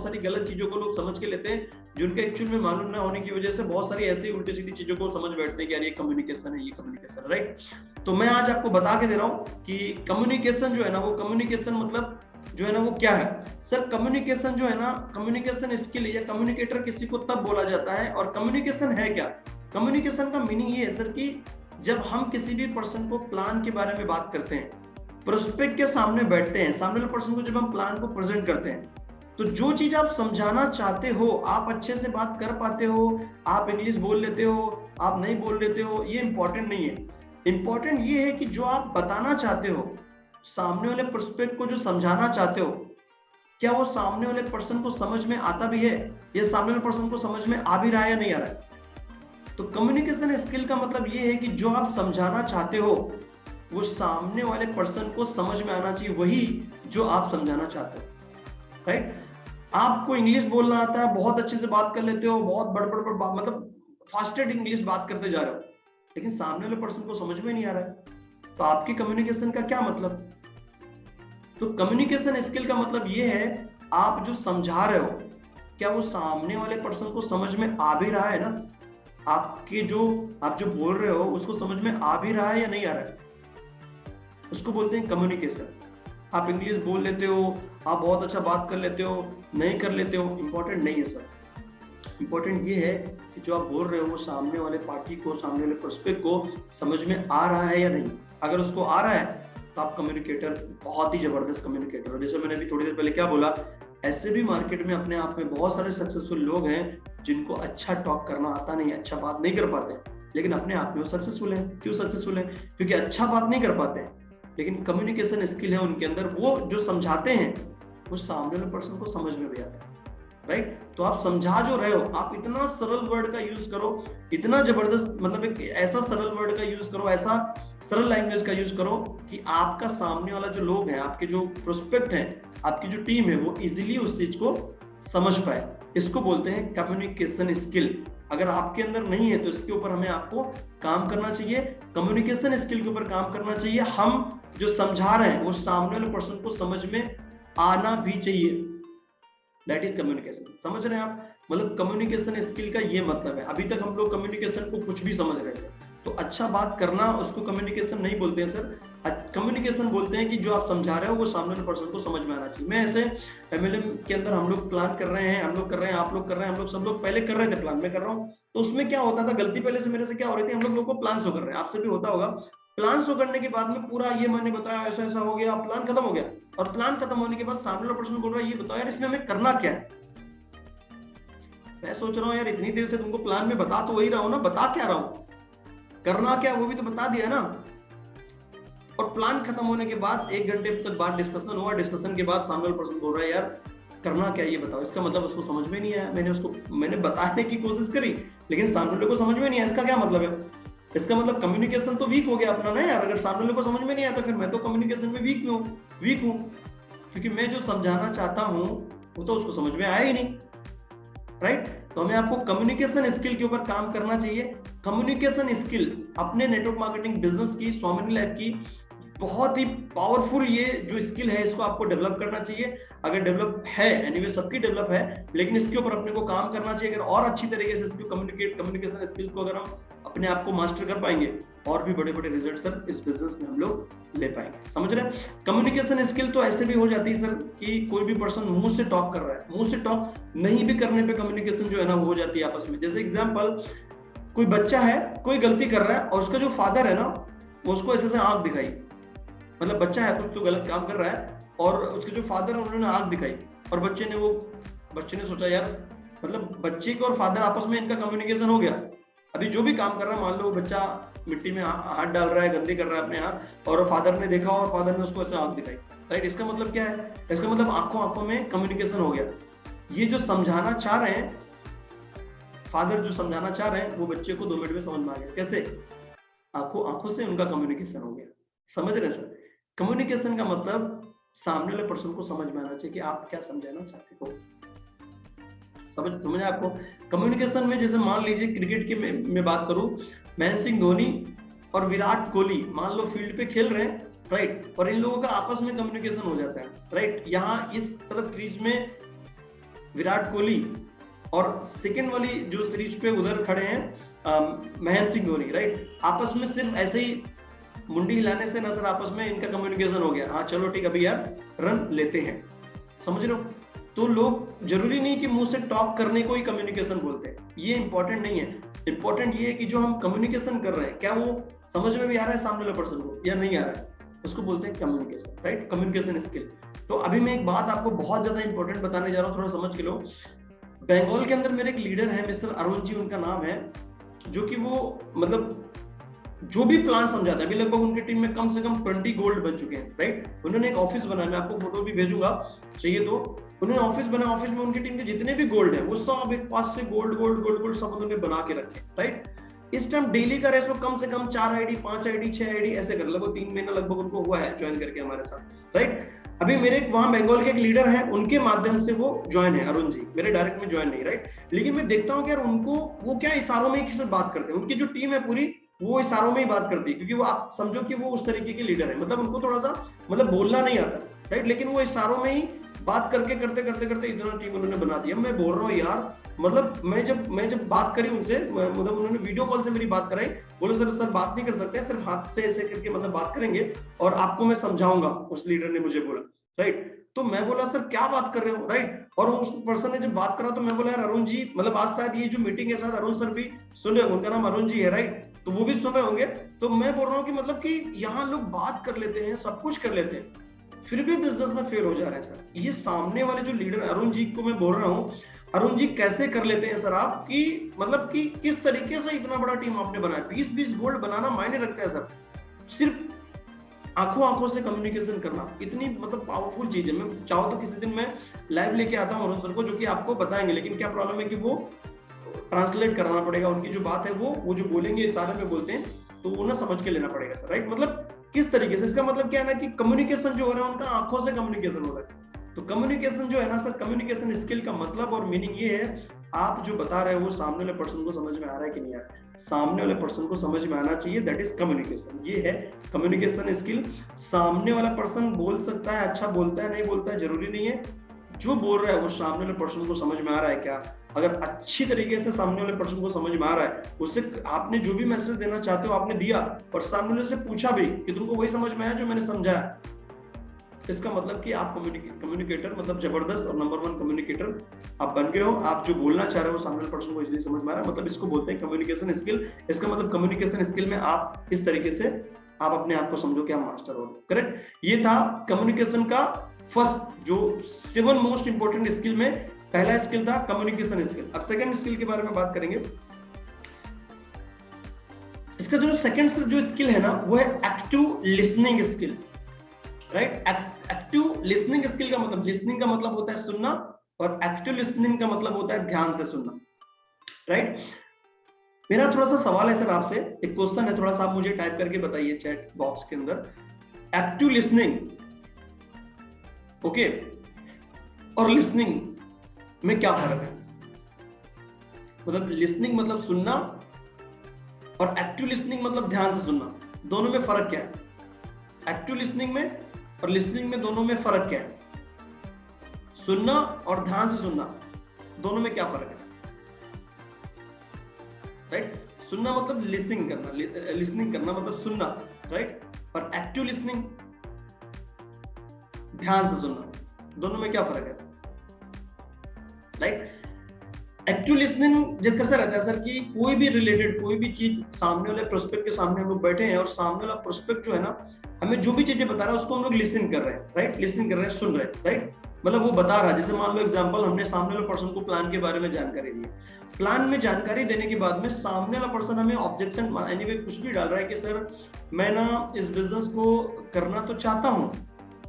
सारी गलत चीजों को लोग समझ के लेते हैं, जिनके एक्चुअल में मालूम ना होने की वजह से बहुत सारी ऐसी उल्टी सीधी चीजों को समझ बैठते हैं कि यार ये कम्युनिकेशन है, ये कम्युनिकेशन, राइट। तो मैं आज आपको बता के दे रहा हूँ कि कम्युनिकेशन जो है ना, वो कम्युनिकेशन मतलब जो है ना वो क्या है सर। कम्युनिकेशन जो है ना, कम्युनिकेशन स्किल या कम्युनिकेटर किसी को तब बोला जाता है, और कम्युनिकेशन है क्या। कम्युनिकेशन का मीनिंग ये है सर कि जब हम किसी भी पर्सन को प्लान के बारे में बात करते हैं, प्रोस्पेक्ट के सामने बैठते हैं, सामने वाले पर्सन को जब हम प्लान को प्रेजेंट करते हैं, तो जो चीज आप समझाना चाहते हो, आप अच्छे से बात कर पाते हो, आप इंग्लिश बोल लेते हो, आप नहीं बोल लेते हो, ये इंपॉर्टेंट नहीं है। इंपॉर्टेंट ये है कि जो आप बताना चाहते हो, सामने वाले प्रोस्पेक्ट को जो समझाना चाहते हो, क्या वो सामने वाले पर्सन को समझ में आता भी है, या सामने वाले पर्सन को समझ में आ भी रहा है या नहीं आ रहा है। तो कम्युनिकेशन स्किल का मतलब ये है कि जो आप समझाना चाहते हो वो सामने वाले पर्सन को समझ में आना चाहिए, वही जो आप समझाना चाहते हो, राइट। आपको इंग्लिश बोलना आता है, बहुत अच्छे से बात कर लेते हो, बहुत बड़ मतलब फास्टेड इंग्लिश बात करते जा रहे हो, लेकिन सामने वाले पर्सन को समझ में नहीं आ रहा है, तो आपकी कम्युनिकेशन का क्या मतलब। तो कम्युनिकेशन स्किल का मतलब ये है, आप जो समझा रहे हो क्या वो सामने वाले पर्सन को समझ में आ भी रहा है ना, आपके जो आप जो बोल रहे हो उसको समझ में आ भी रहा है या नहीं आ रहा है, उसको बोलते हैं कम्युनिकेशन। आप इंग्लिश बोल लेते हो, आप बहुत अच्छा बात कर लेते हो, नहीं कर लेते हो, इंपॉर्टेंट नहीं है सर। इंपॉर्टेंट ये है कि जो आप बोल रहे हो वो सामने वाले पार्टी को, सामने वाले प्रोस्पेक्ट को समझ में आ रहा है या नहीं। अगर उसको आ रहा है तो आप कम्युनिकेटर, बहुत ही जबरदस्त कम्युनिकेटर हो। जैसे मैंने अभी थोड़ी देर पहले क्या बोला, ऐसे भी मार्केट में अपने आप में बहुत सारे सक्सेसफुल लोग हैं जिनको अच्छा टॉक करना आता नहीं, अच्छा बात नहीं कर पाते, लेकिन अपने आप में वो सक्सेसफुल हैं। क्यों सक्सेसफुल हैं? क्योंकि अच्छा बात नहीं कर पाते, लेकिन कम्युनिकेशन स्किल है उनके अंदर, वो जो समझाते हैं वो सामने वाले पर्सन को समझ में भी आता है, राइट। तो आप समझा जो रहे हो, आप इतना सरल वर्ड का यूज करो, इतना जबरदस्त, मतलब एक ऐसा सरल वर्ड का यूज करो, ऐसा सरल लैंग्वेज का यूज करो कि आपका सामने वाला जो लोग हैं, आपके जो प्रोस्पेक्ट हैं, आपकी जो टीम है, वो इजीली उस चीज को समझ पाए। इसको बोलते हैं कम्युनिकेशन स्किल। अगर आपके अंदर नहीं है तो इसके ऊपर हमें आपको काम करना चाहिए, कम्युनिकेशन स्किल के ऊपर काम करना चाहिए। हम जो समझा रहे हैं वो सामने वाले पर्सन को समझ में आना भी चाहिए, दैट इज कम्युनिकेशन। समझ रहे हैं आप? मतलब कम्युनिकेशन स्किल का ये मतलब है। अभी तक हम लोग कम्युनिकेशन को कुछ भी समझ रहे थे, तो अच्छा बात करना उसको कम्युनिकेशन नहीं बोलते हैं सर। कम्युनिकेशन बोलते हैं कि जो आप समझा रहे हो वो सामने वाले पर्सन को समझ में आना चाहिए। मैं ऐसे एमएलएम के अंदर हम लोग प्लान कर रहे हैं, हम लोग कर रहे हैं, आप लोग कर रहे हैं, हम लोग सब लोग पहले कर रहे थे प्लान, मैं कर रहा हूँ। तो उसमें क्या होता था, गलती पहले से मेरे से क्या हो रही थी, हम लोग को प्लान शो कर रहे हैं, आपसे भी होता होगा। प्लान शो करने के बाद में पूरा ये मैंने बताया, ऐसा ऐसा हो गया, प्लान खत्म हो गया, और प्लान खत्म होने के बाद सामने वाला पर्सन बोल रहा है ये बताओ यार इसमें हमें करना क्या है। मैं सोच रहा हूँ यार इतनी देर से तुमको प्लान में बता तो वही रहा हूँ ना, बता क्या रहा हूँ, करना क्या वो भी तो बता दिया ना। और प्लान खत्म होने के बाद 1 घंटे तक बाद डिस्कशन हुआ, डिस्कशन के बाद सामने वाला पर्सन बोल रहा है यार करना क्या ये बताओ। इसका मतलब उसको समझ में नहीं आया, मैंने बताने की कोशिश करी लेकिन सामने वाले को समझ में नहीं आया। इसका क्या मतलब है? इसका मतलब कम्युनिकेशन तो वीक हो गया अपना ना यार। अगर सामने वाले को समझ में नहीं आया तो फिर मैं तो कम्युनिकेशन में वीक हूँ, क्योंकि मैं जो समझाना चाहता हूँ वो तो उसको समझ में आया ही नहीं, राइट। तो हमें आपको कम्युनिकेशन स्किल के ऊपर काम करना चाहिए। कम्युनिकेशन स्किल अपने नेटवर्क मार्केटिंग बिजनेस की, स्वामिनी लैब की बहुत ही पावरफुल ये जो स्किल है, इसको आपको डेवलप करना चाहिए। अगर डेवलप है, एनीवे सबकी डेवलप है, लेकिन इसके ऊपर अपने को काम करना चाहिए। अगर और अच्छी तरीके से इसको कम्युनिकेशन स्किल को अगर हम अपने आप को मास्टर कर पाएंगे, और भी बड़े बड़े रिजल्ट सर इस बिजनेस में हम लोग ले पाएंगे। समझ रहे हैं? कम्युनिकेशन स्किल तो ऐसे भी हो जाती है सर कि कोई भी पर्सन मुंह से टॉक कर रहा है, मुंह से टॉक नहीं भी करने पे कम्युनिकेशन जो है ना वो हो जाती है आपस में। जैसे एग्जांपल, कोई बच्चा है, कोई गलती कर रहा है, और उसका जो फादर है ना वो उसको ऐसे आंख दिखाई, मतलब बच्चा है कुछ तो गलत काम कर रहा है और उसके जो फादर है उन्होंने आंख दिखाई, और बच्चे ने सोचा यार, मतलब बच्चे को और फादर आपस में इनका कम्युनिकेशन हो गया। अभी जो भी काम कर रहा है, मान लो बच्चा मिट्टी में हाथ डाल रहा है, गंदी कर रहा है अपने हाथ, और फादर ने देखा और फादर ने उसको ऐसे आंख दिखाई, राइट। इसका मतलब क्या है? इसका मतलब आंखों में कम्युनिकेशन हो गया। ये जो समझाना चाह रहे हैं, फादर जो समझाना चाह रहे हैं, वो बच्चे को 2 मिनट में समझ में आ गया। कैसे? आंखों से उनका कम्युनिकेशन हो गया। समझ रहे सर? कम्युनिकेशन का मतलब सामने वाले पर्सन को समझ में आना चाहिए कि आप क्या समझाना चाहते हो। समझ आपको? कम्युनिकेशन में जैसे मान लीजिए क्रिकेट की मैं बात करूं, महेंद्र सिंह धोनी और विराट कोहली मान लो फील्ड पे खेल रहे हैं, राइट, और इन लोगों का आपस में कम्युनिकेशन हो जाता है, राइट। यहाँ इस तरफ क्रीज में विराट कोहली और सेकेंड वाली जो सीरीज पे उधर खड़े हैं महेंद्र सिंह धोनी, राइट। आपस में सिर्फ ऐसे ही मुंडी हिलाने से ना सर आपस में इनका कम्युनिकेशन हो गया, हाँ चलो ठीक अभी यार रन लेते हैं, समझ रहे हो। तो लोग जरूरी नहीं कि मुंह से टॉक करने को ही कम्युनिकेशन बोलते हैं, ये इंपॉर्टेंट नहीं है। इंपॉर्टेंट ये है कि जो हम कम्युनिकेशन कर रहे हैं क्या वो समझ में भी आ रहा है सामने वाले पर्सन को या नहीं आ रहा है, उसको बोलते हैं कम्युनिकेशन, राइट, कम्युनिकेशन स्किल। तो अभी मैं एक बात आपको बहुत ज्यादा इंपॉर्टेंट बताने जा रहा हूँ, थोड़ा समझ के लो। बंगाल के अंदर मेरे एक लीडर है मिस्टर अरुण जी उनका नाम है, जो कि वो मतलब जो भी प्लान समझाते हैं, अभी लगभग उनकी टीम में कम से कम 20 गोल्ड बन चुके हैं, राइट। उन्होंने एक ऑफिस बनाया, मैं आपको फोटो भी भेजूंगा चाहिए तो। उन्होंने ऑफिस बनाया, ऑफिस में उनकी टीम के जितने भी गोल्ड है वो सब एक पास से गोल्ड गोल्ड गोल्ड गोल्ड सब उन्होंने बना के रखे, राइट। इस टाइम डेली का रेशो कम से कम 4 आईडी 5 आईडी 6 आईडी ऐसे कर, लगभग 3 महीना लगभग उनको हुआ है ज्वाइन करके हमारे साथ, राइट। अभी मेरे वहां बंगाल के एक लीडर हैं, उनके माध्यम से वो ज्वाइन है, अरुण जी, मेरे डायरेक्ट में ज्वाइन नहीं, राइट। लेकिन मैं देखता हूँ कि यार उनको वो क्या इशारों में किसी से बात करते हैं, उनकी जो टीम है पूरी वो इशारों में ही बात करती है, क्योंकि वो आप समझो कि वो उस तरीके के लीडर है, मतलब उनको थोड़ा सा मतलब बोलना नहीं आता, राइट, लेकिन वो इशारों में ही बात करके करते करते करते इतना टीम उन्होंने बना दिया। मैं बोल रहा हूँ यार, मतलब मैं जब बात करी उनसे, मतलब उन्होंने वीडियो कॉल से मेरी बात कराई, बोले सर बात नहीं कर सकते, सिर्फ हाथ से ऐसे करके मतलब बात करेंगे और आपको मैं समझाऊंगा, उस लीडर ने मुझे बोला, राइट। तो मैं बोला सर क्या बात कर रहे हो, राइट। और उस पर्सन ने जब बात करा तो मैं बोला यार अरुण जी, मतलब आज शायद ये जो मीटिंग है शायद अरुण सर भी सुन रहे, उनका नाम अरुण जी है, राइट, तो वो भी सुन रहे होंगे। तो मैं बोल रहा हूँ कि मतलब कि यहाँ लोग बात कर लेते हैं, सब कुछ कर लेते हैं, फिर भी बिजनेस में फेल हो जा रहे हैं सर। ये सामने वाले जो लीडर अरुण जी को मैं बोल रहा हूँ, अरुण जी कैसे कर लेते हैं सर आप, कि मतलब कि किस तरीके से इतना बड़ा टीम आपने बनाया, 20-20 गोल्ड बनाना मायने रखता है सर। सिर्फ आंखों आंखों से कम्युनिकेशन करना इतनी मतलब पावरफुल चीज है। मैं चाहो तो किसी दिन मैं लाइव लेके आता हूँ अरुण सर को, जो कि आपको बताएंगे, लेकिन क्या प्रॉब्लम है कि वो ट्रांसलेट कराना पड़ेगा, उनकी जो बात है वो जो बोलेंगे इशारे में बोलते हैं, तो वो ना समझ के लेना पड़ेगा सर, राइट। मतलब किस तरीके से, इसका मतलब क्या है ना कि कम्युनिकेशन जो हो रहा है उनका आंखों से कम्युनिकेशन हो रहा है। तो कम्युनिकेशन जो है ना सर, कम्युनिकेशन स्किल का मतलब और मीनिंग ये है, आप जो बता रहे हो वो सामने वाले पर्सन को समझ में आ रहा है कि नहीं आ रहा है, सामने वाले पर्सन को समझ में आना चाहिए, दैट इज कम्युनिकेशन। ये है कम्युनिकेशन स्किल। सामने वाला पर्सन बोल सकता है, अच्छा बोलता है नहीं बोलता है जरूरी नहीं है, जो बोल रहा है वो सामने वाले पर्सन को समझ में आ रहा है क्या। अगर अच्छी तरीके से सामने वाले पर्सन को समझ में आ रहा है, उससे आपने जो भी मैसेज देना चाहते हो आपने दिया, और सामने वाले से पूछा भी कि तुमको वही समझ में आया जो मैंने समझाया, इसका मतलब कि आप कम्युनिकेटर मतलब जबरदस्त और नंबर 1 कम्युनिकेटर आप बन गए हो। आप जो बोलना चाह रहे हो सामने वाले पर्सन को इसलिए समझ में आ रहा है, मतलब इसको बोलते हैं कम्युनिकेशन स्किल। इसका मतलब कम्युनिकेशन स्किल में आप इस तरीके से आप अपने आप को समझो कि आप मास्टर हो, करेक्ट। ये था कम्युनिकेशन का फर्स्ट जो 7 मोस्ट इंपोर्टेंट स्किल में पहला स्किल था कम्युनिकेशन स्किल। अब सेकंड स्किल के बारे में बात करेंगे। इसका जो सेकंड जो स्किल है ना वो है active listening skill, right. Active listening skill का मतलब, लिसनिंग का मतलब होता है सुनना, और एक्टिव लिसनिंग का मतलब होता है ध्यान से सुनना, राइट। मेरा थोड़ा सा सवाल है सर आपसे, एक क्वेश्चन है, थोड़ा सा आप मुझे टाइप करके बताइए चैट बॉक्स के अंदर। एक्टिव लिसनिंग ओके और लिसनिंग में क्या फर्क है, मतलब लिसनिंग मतलब सुनना और एक्टिव लिसनिंग मतलब ध्यान से सुनना, दोनों में फर्क क्या है। एक्टिव लिसनिंग में और लिसनिंग में दोनों में फर्क क्या है, सुनना और ध्यान से सुनना दोनों में क्या फर्क है, राइट। सुनना मतलब लिसनिंग करना, लिसनिंग करना मतलब सुनना, राइट, और एक्टिव लिसनिंग ध्यान से सुनना, दोनों में क्या फर्क है, राइट। एक्टिव लिसनिंग जब कैसा रहता है सर कि कोई भी रिलेटेड कोई भी चीज सामने वाले प्रोस्पेक्ट के सामने हम लोग बैठे हैं और सामने वाला प्रोस्पेक्ट जो है ना हमें जो भी चीजें बता रहा है उसको हम लोग लिसनिंग कर रहे हैं, राइट, लिसनिंग कर रहे हैं, सुन रहे हैं, राइट। मतलब वो बता रहा है, जैसे मान लो एग्जांपल हमने सामने वाले पर्सन को प्लान के बारे में जानकारी दी, प्लान में जानकारी देने के बाद में सामने वाला पर्सन हमें ऑब्जेक्शन एनीवे कुछ भी डाल रहा है कि सर मैं ना इस बिजनेस को करना तो चाहता हूँ,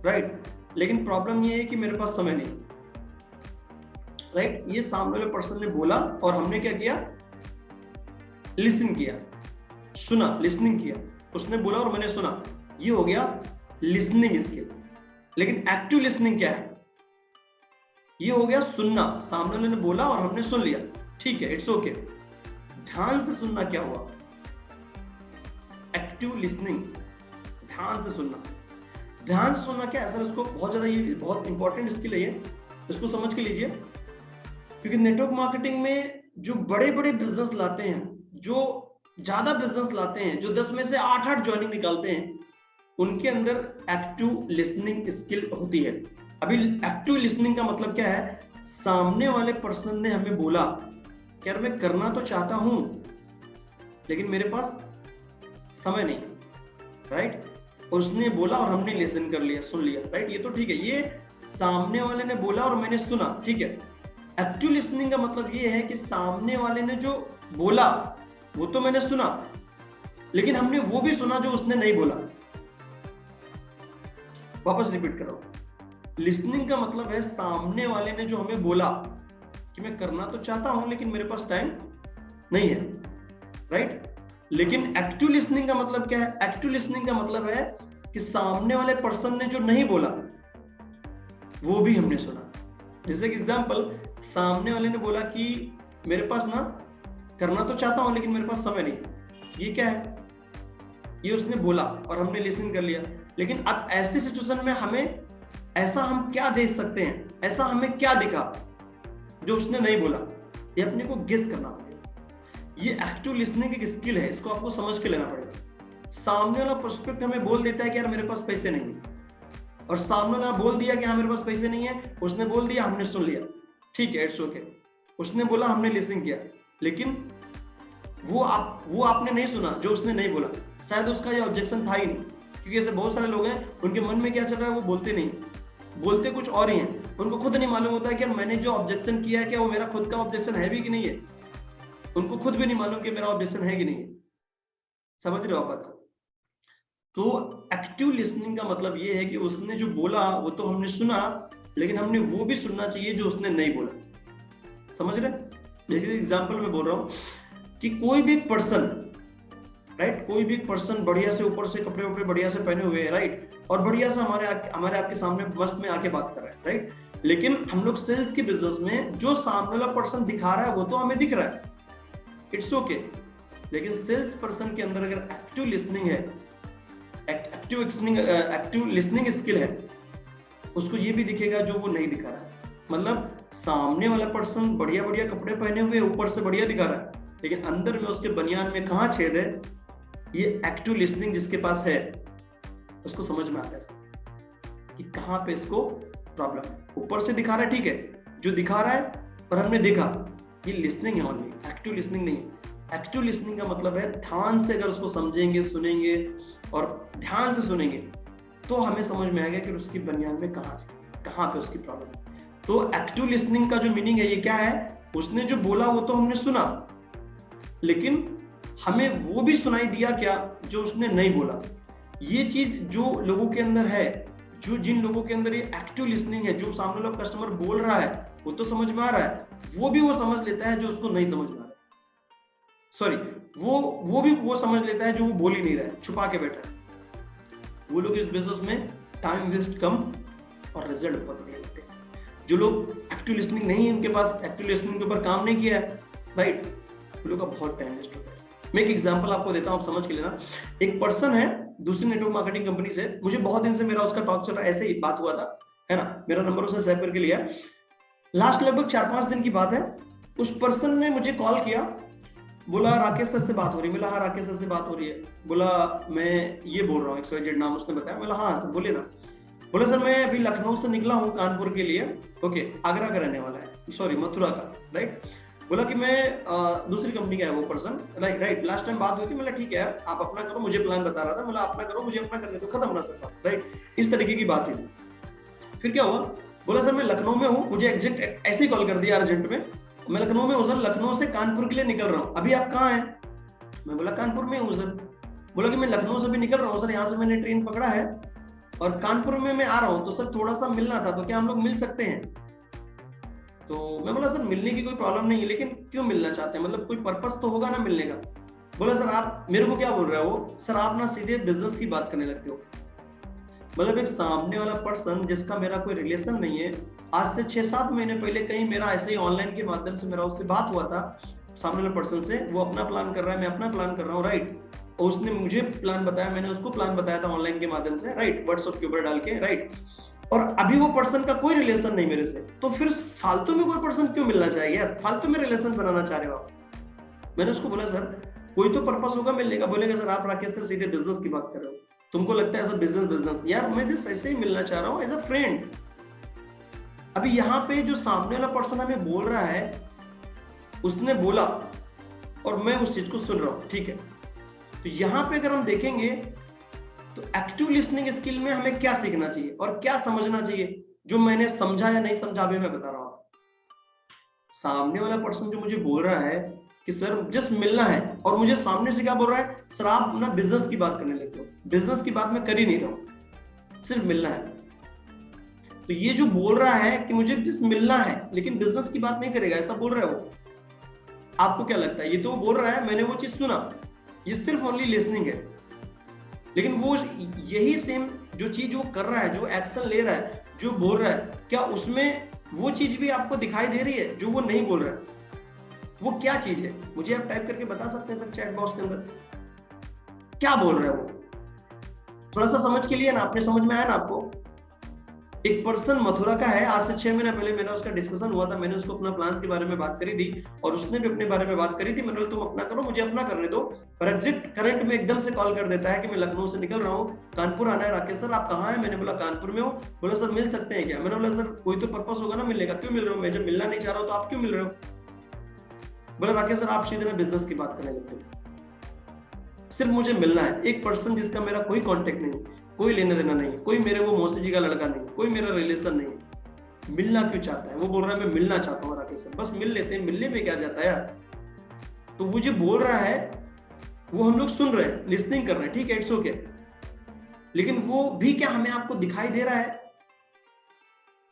राइट, लेकिन प्रॉब्लम ये है कि मेरे पास समय नहीं, राइट। ये सामने वाले पर्सन ने बोला और हमने क्या किया, लिसन किया, सुना, लिसनिंग किया, उसने बोला और मैंने सुना, ये हो गया लिसनिंग स्किल। लेकिन एक्टिव लिसनिंग क्या है, ये हो गया सुनना, सामने वाले ने बोला और हमने सुन लिया, ठीक है, इट्स ओके। ध्यान से सुनना क्या हुआ, एक्टिव लिसनिंग, ध्यान से सुनना। ध्यान से सुनना क्या है सर, इसको बहुत ज्यादा, ये बहुत इंपॉर्टेंट स्किल है ये, इसको समझ के लीजिए। क्योंकि नेटवर्क मार्केटिंग में जो बड़े बड़े बिजनेस लाते हैं, जो ज्यादा बिजनेस लाते हैं, जो 10 में से 8 ज्वाइनिंग निकालते हैं, उनके अंदर एक्टिव लिसनिंग स्किल होती है। अभी एक्टिव लिसनिंग का मतलब क्या है, सामने वाले पर्सन ने हमें बोला कि यार मैं करना तो चाहता हूं लेकिन मेरे पास समय नहीं, राइट। उसने बोला और हमने लिसन कर लिया, सुन लिया, राइट। ये तो ठीक है, ये सामने वाले ने बोला और मैंने सुना, ठीक है। एक्टिव लिसनिंग का मतलब ये है कि सामने वाले ने जो बोला वो तो मैंने सुना, लेकिन हमने वो भी सुना जो उसने नहीं बोला। वापस रिपीट करो, लिसनिंग का मतलब है सामने वाले ने जो हमें बोला कि मैं करना तो चाहता हूं लेकिन मेरे पास टाइम नहीं है, राइट। लेकिन एक्टिव लिसनिंग का मतलब क्या है, एक्टिव लिसनिंग का मतलब है कि सामने वाले पर्सन ने जो नहीं बोला वो भी हमने सुना। जैसे कि एग्जांपल, सामने वाले ने बोला कि मेरे पास ना करना तो चाहता हूं लेकिन मेरे पास समय नहीं, ये क्या है, ये उसने बोला और हमने लिसन कर लिया। लेकिन अब ऐसी सिचुएशन में हमें ऐसा हम क्या देख सकते हैं, ऐसा हमें क्या दिखा जो उसने नहीं बोला, ये अपने को गेस करना पड़ेगा। ये एक्टिव लिसनिंग एक स्किल है, इसको आपको समझ के लेना पड़ेगा। सामने वाला प्रोस्पेक्ट हमें बोल देता है कि यार मेरे पास पैसे नहीं है, और सामने वाला बोल दिया कि हाँ मेरे पास पैसे नहीं है, उसने बोल दिया, हमने सुन लिया, ठीक है, इट्स ओके। उसने बोला, हमने लिसन किया, लेकिन वो आपने नहीं सुना जो उसने नहीं बोला। शायद उसका ये ऑब्जेक्शन था ही नहीं, क्योंकि ऐसे बहुत सारे लोग हैं, उनके मन में क्या चल रहा है वो बोलते नहीं, बोलते कुछ और ही हैं। उनको खुद नहीं मालूम होता है कि यार मैंने जो ऑब्जेक्शन किया है क्या वो मेरा खुद का ऑब्जेक्शन है भी कि नहीं है। उनको खुद भी नहीं मालूम कि मेरा ऑब्जेक्शन है कि नहीं है। समझ रहे हो आप बात को? तो एक्टिव लिसनिंग का मतलब ये है कि उसने जो बोला वो तो हमने सुना, लेकिन हमने वो भी सुनना चाहिए जो उसने नहीं बोला। समझ रहे? देखिए एग्जांपल में बोल रहा हूं कि कोई भी पर्सन, राइट, कोई भी पर्सन बढ़िया से ऊपर से कपड़े वपड़े बढ़िया से पहने हुए है, राइट, और बढ़िया से हमारे आपके सामने मस्त में आके बात कर रहा है, राइट। लेकिन हम लोग सेल्स के बिजनेस में जो सामने वाला पर्सन दिखा रहा है वो तो हमें दिख रहा है, इट्स ओके। लेकिन सेल्स पर्सन के अंदर अगर एक्टिव लिसनिंग है, एक्टिव लिसनिंग स्किल है, उसको ये भी दिखेगा जो वो नहीं दिखा रहा है। मतलब सामने वाला पर्सन बढ़िया बढ़िया कपड़े पहने हुए ऊपर से बढ़िया दिखा रहा है, लेकिन अंदर में उसके बनियान में कहाँ छेद है, ये एक्टिव लिसनिंग जिसके पास है उसको समझ में आता है कि कहाँ पे इसको प्रॉब्लम है। ऊपर से दिखा रहा है, ठीक है, जो दिखा रहा है पर हमने देखा, ये लिसनिंग है ओनली, एक्टिव लिसनिंग नहीं है। एक्टिव लिसनिंग का मतलब है ध्यान से अगर उसको समझेंगे, सुनेंगे और ध्यान से सुनेंगे तो हमें समझ में आएगा कि उसकी बनियान में कहाँ पे उसकी प्रॉब्लम है। तो एक्टिव लिसनिंग का जो मीनिंग है ये क्या है, उसने जो बोला वो तो हमने सुना, लेकिन हमें वो भी सुनाई दिया क्या जो उसने नहीं बोला। ये चीज जो लोगों के अंदर है, जिन लोगों के अंदर ये एक्टिव लिसनिंग है, जो सामने वाला कस्टमर बोल रहा है वो तो समझ में आ रहा है, वो भी वो समझ लेता है जो उसको नहीं समझ में आ रहा है। सॉरी, वो भी वो समझ लेता है जो वो बोल ही नहीं रहा है, छुपा के बैठा है। वो लोग इस बिजनेस में टाइम वेस्ट कम और रिजल्ट बहुत बढ़िया लेते हैं। जो लोग एक्टिव लिसनिंग नहीं है, उनके पास एक्टिव लिसनिंग के ऊपर काम नहीं किया है, राइट, वो लोग का बहुत टाइम वेस्ट होता है। मैं एक एग्जांपल आपको देता हूं, आप समझ के लेना। एक पर्सन है दूसरी नेटवर्क मार्केटिंग कंपनी से, मुझे बहुत दिन से मेरा उसका टॉक चल रहा है, ऐसे ही बात हुआ था, है ना, मेरा नंबर उसने सेव करके लिया। लास्ट लगभग 4-5 दिन की बात है, उस पर्सन ने मुझे कॉल किया, बोला राकेश सर से बात हो रही है। बोला हाँ राकेश सर से बात हो रही है। बोला मैं ये बोल रहा हूँ, XYZ नाम उसने बताया। बोला हाँ सर बोले ना। बोला सर मैं अभी लखनऊ से निकला हूँ कानपुर के लिए, ओके, आगरा का रहने वाला है, सॉरी मथुरा का, राइट। बोला कि मैं दूसरी कंपनी का है वो पर्सन, राइट। लास्ट टाइम बात हुई थी, मतलब ठीक है आप अपना करो, मुझे प्लान बता रहा था, मतलब अपना करो मुझे अपना करने दो, खत्म ना सकता, राइट, इस तरीके की बात हुई। फिर क्या हुआ, बोला सर मैं लखनऊ में हूँ, मुझे एग्जैक्ट ऐसे ही कॉल कर दिया अर्जेंट में, मैं लखनऊ में हूँ सर, लखनऊ से कानपुर के लिए निकल रहा हूँ, अभी आप कहाँ हैं? मैं बोला कानपुर में हूँ सर। बोला कि मैं लखनऊ से भी निकल रहा हूँ सर, यहाँ से मैंने ट्रेन पकड़ा है और कानपुर में मैं आ रहा हूँ, तो सर थोड़ा सा मिलना था, तो क्या हम लोग मिल सकते हैं? तो मैं बोला सर मिलने की कोई प्रॉब्लम नहीं है, लेकिन क्यों मिलना चाहते हैं, मतलब कोई पर्पस तो होगा ना मिलने का। बोला सर आप मेरे को क्या बोल रहे हो सर, आप ना सीधे बिजनेस की बात करने लगते हो। मतलब एक सामने वाला पर्सन जिसका मेरा कोई रिलेशन नहीं है, आज से 6-7 महीने पहले कहीं मेरा ऐसे ही ऑनलाइन के माध्यम से मेरा उससे बात हुआ था, सामने वाले पर्सन से, वो अपना प्लान कर रहा है, मैं अपना प्लान कर रहा हूँ, राइट। और उसने मुझे प्लान बताया, मैंने उसको प्लान बताया था ऑनलाइन के माध्यम से, राइट, व्हाट्सएप के ऊपर डाल के, राइट, और अभी वो पर्सन का कोई रिलेशन नहीं मेरे से, तो फिर फालतू में कोई पर्सन क्यों मिलना चाहिए यार, फालतू में रिलेशन बनाना चाह रहे हो आप। मैंने उसको बोला सर कोई तो पर्पस होगा मिलने का। बोलेगा सर आप राकेश सर सीधे बिजनेस की बात कर रहे हो, तुमको लगता है ऐसा बिजनेस यार, मैं जिस ऐसे ही मिलना चाह रहा हूँ एज अ फ्रेंड। अभी यहाँ पे जो सामने वाला पर्सन हमें बोल रहा है, उसने बोला और मैं उस चीज को सुन रहा हूँ, ठीक है। तो यहाँ पे अगर हम देखेंगे तो एक्टिव लिसनिंग स्किल में हमें क्या सीखना चाहिए और क्या समझना चाहिए, जो मैंने समझा या नहीं समझा अभी मैं बता रहा हूँ। सामने वाला पर्सन जो मुझे बोल रहा है कि सर जस्ट मिलना है, और मुझे सामने से क्या बोल रहा है, सर आप ना बिजनेस की बात करने लगते हो, बिजनेस की बात मैं कर ही नहीं रहा हूं, सिर्फ मिलना है। तो ये जो बोल रहा है कि मुझे जस्ट मिलना है लेकिन बिजनेस की बात नहीं करेगा, ऐसा बोल रहा है वो, आपको क्या लगता है? ये तो वो बोल रहा है, मैंने वो चीज सुना, ये सिर्फ ओनली लिसनिंग है, लेकिन वो यही सेम जो चीज वो कर रहा है, जो एक्शन ले रहा है, जो बोल रहा है, क्या उसमें वो चीज भी आपको दिखाई दे रही है जो वो नहीं बोल रहा है? वो क्या चीज है, मुझे आप टाइप करके बता सकते हैं सर चैट बॉक्स के अंदर, क्या बोल रहा है वो? थोड़ा सा समझ के लिए ना, आपने समझ में आया ना आपको? एक पर्सन मथुरा का है, आज से 6 महीने पहले मेरा उसका डिस्कशन हुआ था, मैंने उसको अपना प्लान के बारे में बात करी थी और उसने भी अपने बारे में बात करी थी। मैंने बोला तुम अपना करो, मुझे अपना करने दो। पर एग्जिट करंट में एकदम से कॉल कर देता है कि मैं लखनऊ से निकल रहा हूँ, कानपुर आना है, राकेश सर आप कहाँ हैं? मैंने बोला कानपुर में हूँ। बोला सर मिल सकते हैं क्या? मैंने बोला सर कोई तो पर्पस होगा ना मिलने का, क्यों मिल रहे हो? मैं जब मिलना नहीं चाह रहा हूँ तो आप क्यों मिल रहे हो? बोला राकेश सर आप सीधे बिजनेस की बात करने लगते हो, सिर्फ मुझे मिलना है। एक पर्सन जिसका मेरा कोई कांटेक्ट नहीं, कोई लेना देना नहीं, कोई मेरे वो मौसी जी का लड़का नहीं, कोई मेरा रिलेशन नहीं, मिलना क्यों चाहता है? वो बोल रहा है मैं मिलना चाहता हूँ राकेश सर, बस मिल लेते हैं, मिलने में क्या जाता है यार। तो वो जो बोल रहा है वो हम लोग सुन रहे हैं, लिसनिंग कर रहे हैं, ठीक है, इट्स ओके, लेकिन वो भी क्या हमें आपको दिखाई दे रहा है?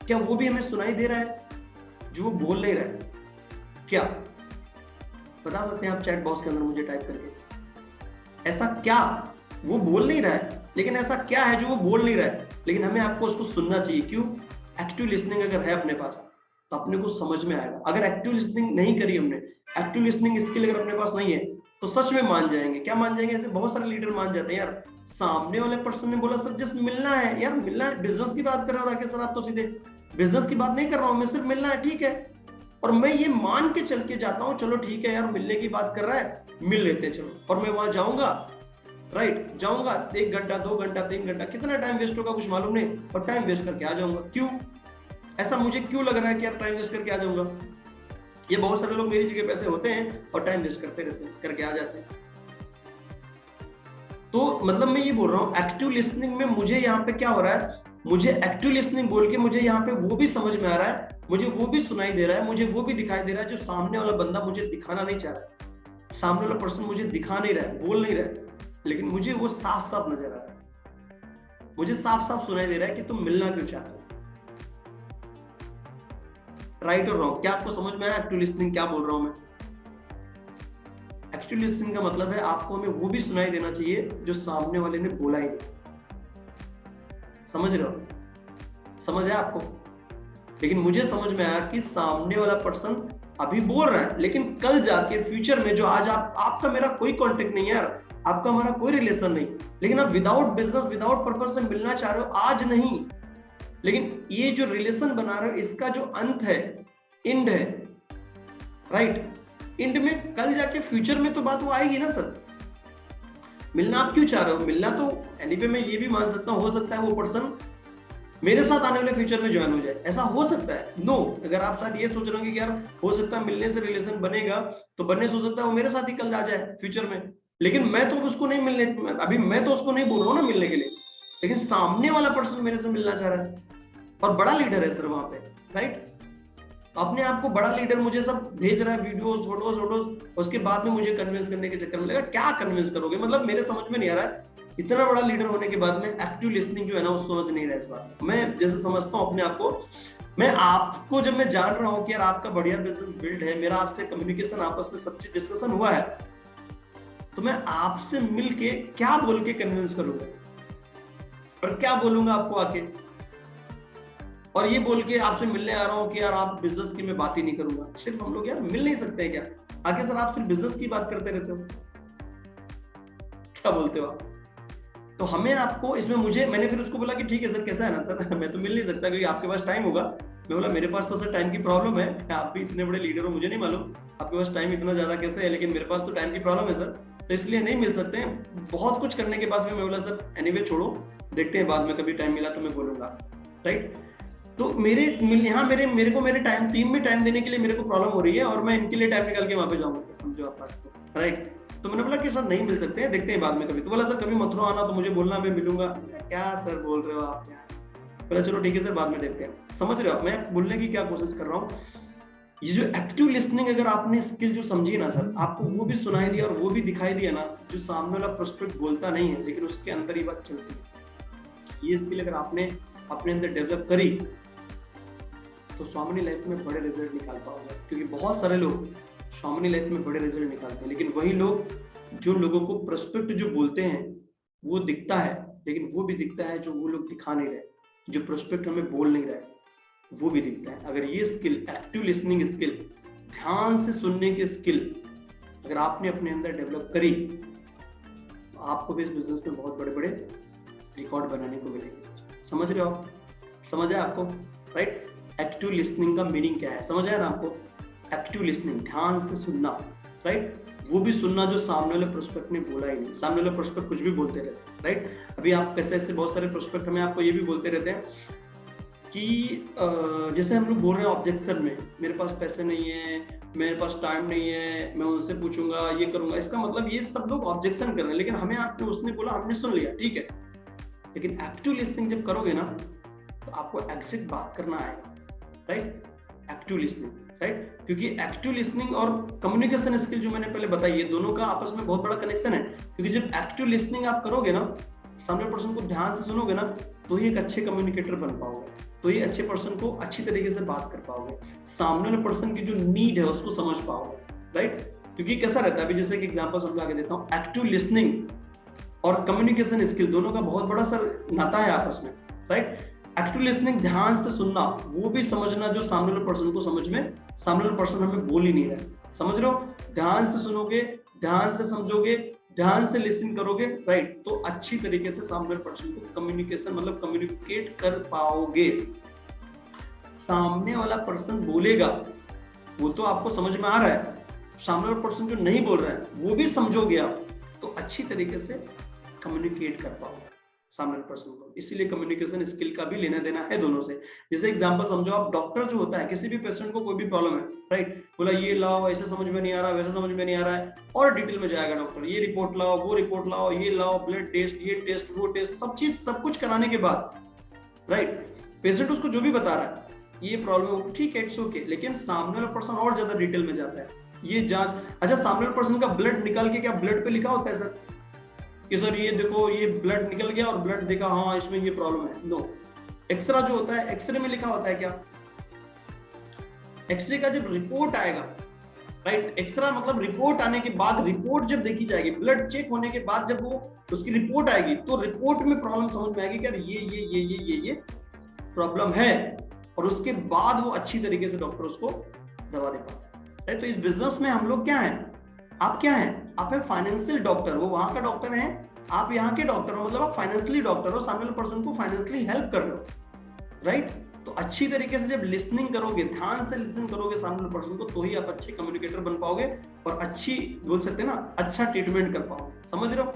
क्या वो भी हमें सुनाई दे रहा है जो वो बोल नहीं रहा है? क्या बता सकते हैं आप चैट बॉक्स के अंदर मुझे टाइप करके, ऐसा क्या वो बोल नहीं रहा है, लेकिन ऐसा क्या है जो वो बोल नहीं रहा है, लेकिन हमें आपको उसको सुनना चाहिए? क्यों? एक्टिव लिसनिंग अगर है अपने पास तो अपने को समझ में आएगा। अगर एक्टिव लिसनिंग नहीं करी हमने, एक्टिव लिसनिंग स्किल अगर अपने पास नहीं है तो सच में मान जाएंगे। क्या मान जाएंगे? ऐसे बहुत सारे लीडर मान जाते हैं यार, सामने वाले पर्सन ने बोला सर जस्ट मिलना है, यार मिलना है, बिजनेस की बात कर रहा हूँ राकेश सर, आप तो सीधे बिजनेस की बात नहीं कर रहा हूँ मैं, सिर्फ मिलना है, ठीक है। और मैं ये मान के चल के जाता हूँ चलो ठीक है यार मिलने की बात कर रहा है, मिल लेते हैं चलो, और मैं वहां जाऊंगा, राइट, जाऊंगा 1 घंटा 2 घंटा 3 घंटा, कितना टाइम वेस्ट होगा कुछ मालूम नहीं, और टाइम वेस्ट करके आ जाऊंगा। क्यों? ऐसा मुझे क्यों लग रहा है कि यार टाइम वेस्ट करके आ जाऊंगा? ये बहुत सारे लोग मेरी जगह पैसे होते हैं और टाइम वेस्ट करते रहते हैं, करके आ जाते हैं। तो मतलब मैं ये बोल रहा हूँ एक्टिव लिसनिंग में मुझे यहाँ पे क्या हो रहा है, मुझे एक्टिव लिसनिंग बोल के मुझे यहाँ पे वो भी समझ में आ रहा है, मुझे वो भी सुनाई दे रहा है, मुझे वो भी दिखाई दे रहा है जो सामने वाला बंदा मुझे दिखाना नहीं चाह रहा, सामने वाला पर्सन मुझे दिखा नहीं रहा है, बोल नहीं रहा है, लेकिन मुझे वो साफ साफ नजर आ रहा है, मुझे साफ साफ सुनाई दे रहा है कि तुम मिलना क्यों चाहते हो। राइट और रॉन्ग? क्या आपको समझ में आया एक्टिव लिसनिंग क्या बोल रहा हूं मैं? एक्टिव लिसनिंग का मतलब है आपको हमें वो भी सुनाई देना चाहिए जो सामने वाले ने बोला ही नहीं। समझ रहे हो? समझ है आपको? लेकिन मुझे समझ में आया कि सामने वाला पर्सन अभी बोल रहा है, लेकिन कल जाके फ्यूचर में जो आज आपका मेरा कोई कांटेक्ट नहीं है यार, आपका हमारा कोई रिलेशन नहीं, लेकिन आप विदाउट बिजनेस विदाउट पर्पस से मिलना चाह रहे हो, आज नहीं, लेकिन ये जो रिलेशन बना रहे हो इसका जो अंत है, एंड है, राइट, एंड में कल जाके फ्यूचर में तो बात वो आएगी ना सर। मिलना आप क्यों चाह रहे हो? मिलना तो एनीवे मैं ये भी मान सकता हूँ, हो सकता है वो पर्सन मेरे साथ आने वाले फ्यूचर में ज्वाइन हो जाए, ऐसा हो सकता है। नो, अगर आप शायद ये सोच रहे हो कि यार हो सकता है मिलने से रिलेशन बनेगा, तो बनने से हो सकता है वो मेरे साथ ही कल आ जाए फ्यूचर में, लेकिन मैं तो उसको नहीं मिलने, अभी मैं तो उसको नहीं बोल रहा हूँ ना मिलने के लिए, लेकिन सामने वाला पर्सन मेरे से मिलना चाह रहा है और बड़ा लीडर है सर वहां पे, राइट। अपने आप को बड़ा लीडर मुझे सब भेज रहा है, वीडियोस फोटोज, उसके बाद में मुझे कन्विंस करने के चक्कर में लगा। क्या कन्विंस करोगे? मतलब मेरे समझ में नहीं आ रहा है, इतना बड़ा लीडर होने के बाद में एक्टिव लिसनिंग जो है ना वो समझ नहीं रहा है इस बात। मैं जैसे समझता हूँ अपने आप को, मैं आपको जब मैं जान रहा हूँ कि यार आपका बढ़िया बिजनेस बिल्ड है, मेरा आपसे कम्युनिकेशन आपस में सब चीज डिस्कशन हुआ है, तो मैं आपसे मिलके क्या बोल के कन्विंस करूंगा और क्या बोलूंगा आपको आके, और ये बोल के आपसे मिलने आ रहा हूँ कि यार आप बिजनेस की मैं बात ही नहीं करूंगा। सिर्फ हम लोग यार मिल नहीं सकते क्या आके? सर आप सिर्फ बिजनेस की बात करते रहते हो, क्या बोलते हो आप? तो हमें आपको इसमें मैंने फिर उसको बोला कि ठीक है सर, कैसा है ना सर, मैं तो मिल नहीं सकता क्योंकि आपके पास टाइम होगा। मैं बोला मेरे पास तो सर टाइम की प्रॉब्लम है, आप भी इतने बड़े लीडर हो, मुझे नहीं मालूम आपके पास टाइम इतना ज्यादा कैसे है, लेकिन मेरे पास तो टाइम की प्रॉब्लम है सर, तो इसलिए नहीं मिल सकते हैं। बहुत कुछ करने के बाद मैं बोला सर एनीवे छोड़ो, देखते हैं बाद में कभी टाइम मिला तो मैं बोलूंगा, राइट। तो मेरे को मेरे टाइम टीम में टाइम देने के लिए मेरे को प्रॉब्लम हो रही है और मैं इनके लिए टाइम निकाल के वहां पे जाऊंगा सर, समझो आप बात को, राइट। तो मैंने बोला कि सर नहीं मिल सकते हैं, देखते हैं बाद में कभी। तो बोला सर कभी मथुरा आना तो मुझे बोलना, मैं मिलूंगा। क्या सर बोल रहे हो आप यार? बोला चलो ठीक है सर, बाद में देखते हैं। समझ रहे हो आप मैं बोलने की क्या कोशिश कर रहा हूँ? ये जो एक्टिव लिसनिंग अगर आपने स्किल जो समझी ना सर, आपको वो भी सुनाई दिया और वो भी दिखाई दिया ना, जो सामने वाला प्रोस्पेक्ट बोलता नहीं है लेकिन उसके अंदर ही बात चलती है, ये स्किल अगर आपने अपने अंदर डेवलप करी तो स्वामिनी लाइफ में बड़े रिजल्ट निकाल पाओगे। क्योंकि बहुत सारे लोग स्वामिनी लाइफ में बड़े रिजल्ट निकालते हैं, लेकिन वही लोग जो लोगों को प्रोस्पेक्ट जो बोलते हैं वो दिखता है, लेकिन वो भी दिखता है जो वो लोग दिखा नहीं रहे, जो प्रोस्पेक्ट हमें बोल नहीं रहे वो भी दिखता है। अगर ये स्किल, एक्टिव लिसनिंग स्किल, ध्यान से सुनने की स्किल अगर आपने अपने अंदर डेवलप करी तो आपको भी इस बिजनेस में बहुत बड़े बड़े रिकॉर्ड बनाने को मिलेंगे। समझ रहे हो आप? समझ आया आपको, राइट? एक्टिव लिसनिंग का मीनिंग क्या है, समझ आया ना आपको? एक्टिव लिसनिंग, ध्यान से सुनना, राइट। वो भी सुनना जो सामने वाले प्रोस्पेक्ट ने बोला ही नहीं। सामने वाले प्रोस्पेक्ट कुछ भी बोलते रहते हैं, राइट। अभी आप कैसे ऐसे बहुत सारे प्रोस्पेक्ट हमें आपको ये भी बोलते रहते हैं कि जैसे हम लोग बोल रहे हैं ऑब्जेक्शन में, मेरे पास पैसे नहीं है, मेरे पास टाइम नहीं है, मैं उनसे पूछूंगा, ये करूंगा। इसका मतलब ये सब लोग ऑब्जेक्शन कर रहे हैं, लेकिन हमें आपने उसने बोला, हमने सुन लिया, ठीक है। लेकिन एक्टिव लिसनिंग जब करोगे ना तो आपको एग्जैक्ट बात करना आएगा, राइट। Active listening, right. क्योंकि एक्टिव लिसनिंग और कम्युनिकेशन स्किल जो मैंने पहले बताई, ये दोनों का आपस में बहुत बड़ा कनेक्शन है। क्योंकि जब एक्टिव लिसनिंग आप करोगे ना, सामने पर्सन को ध्यान से सुनोगे ना, तो ही एक अच्छे कम्युनिकेटर बन पाओगे, तो ही अच्छे पर्सन को अच्छी तरीके से बात कर पाओगे, सामने वाले पर्सन की जो नीड है उसको समझ पाओगे, राइट। क्योंकि कैसा रहता है, अभी जैसे एक एग्जांपल समझा के देता हूँ, एक्टिव लिसनिंग और कम्युनिकेशन स्किल दोनों का बहुत बड़ा सर नाता है आपस में, राइट। एक्टिव लिसनिंग, ध्यान से सुनना, वो भी समझना जो सामने वाले पर्सन को समझ में, सामने वाला पर्सन हमें बोल ही नहीं रहा, समझ रहे हो? ध्यान से सुनोगे, ध्यान से समझोगे, ध्यान से लिसन करोगे, राइट, तो अच्छी तरीके से सामने वाले पर्सन को कम्युनिकेशन मतलब कम्युनिकेट कर पाओगे। सामने वाला पर्सन बोलेगा वो तो आपको समझ में आ रहा है, सामने वाला पर्सन जो नहीं बोल रहा है वो भी समझोगे आप, तो अच्छी तरीके से कम्युनिकेट कर पाओगे सामने वाले पर्सन को। इसीलिए कम्युनिकेशन स्किल का भी लेना देना है दोनों से। जैसे एग्जांपल समझो आप, डॉक्टर जो होता है, किसी भी पेशेंट को कोई भी प्रॉब्लम है, राइट, बोला ये लाओ, ऐसे समझ में नहीं आ रहा, वैसे समझ में नहीं आ रहा है, और डिटेल में जाएगा डॉक्टर, ये रिपोर्ट लाओ, वो रिपोर्ट लाओ, ये लाओ, ब्लड टेस्ट, ये टेस्ट, वो टेस्ट, सब चीज सब कुछ कराने के बाद, राइट, पेशेंट उसको जो भी बता रहा है, ये प्रॉब्लम है, ठीक है, इट्स ओके, लेकिन सामने वाला पर्सन और ज्यादा डिटेल में जाता है, ये जांच, अच्छा सामने वाले पर्सन का ब्लड निकाल के, क्या ब्लड पे लिखा होता है सर कि सर ये देखो ये ब्लड निकल गया और ब्लड देखा, हाँ इसमें ये प्रॉब्लम है? नो। एक्सरे जो होता है, एक्सरे में लिखा होता है क्या? एक्सरे का जब रिपोर्ट आएगा, राइट, एक्सरे मतलब रिपोर्ट आने के बाद, रिपोर्ट जब देखी जाएगी, ब्लड चेक होने के बाद जब वो उसकी रिपोर्ट आएगी, तो रिपोर्ट में प्रॉब्लम समझ में आएगी कि यार ये प्रॉब्लम है, और उसके बाद वो अच्छी तरीके से डॉक्टर उसको दवा दे पाता है। तो इस बिजनेस में हम लोग क्या है, आप क्या हैं? आप है फाइनेंशियल डॉक्टर, वो वहां का डॉक्टर है, आप यहाँ के डॉक्टर हो, मतलब आप फाइनेंशियली डॉक्टर हो, सामने वाले पर्सन को फाइनेंशियली हेल्प कर रहे हो, राइट। तो अच्छी तरीके से जब लिसनिंग करोगे, ध्यान से लिसन करोगे सामने वाले पर्सन को, तो ही आप अच्छे कम्युनिकेटर बन पाओगे और अच्छी, बोल सकते हैं ना, अच्छा ट्रीटमेंट कर पाओगे। समझ रहे हो?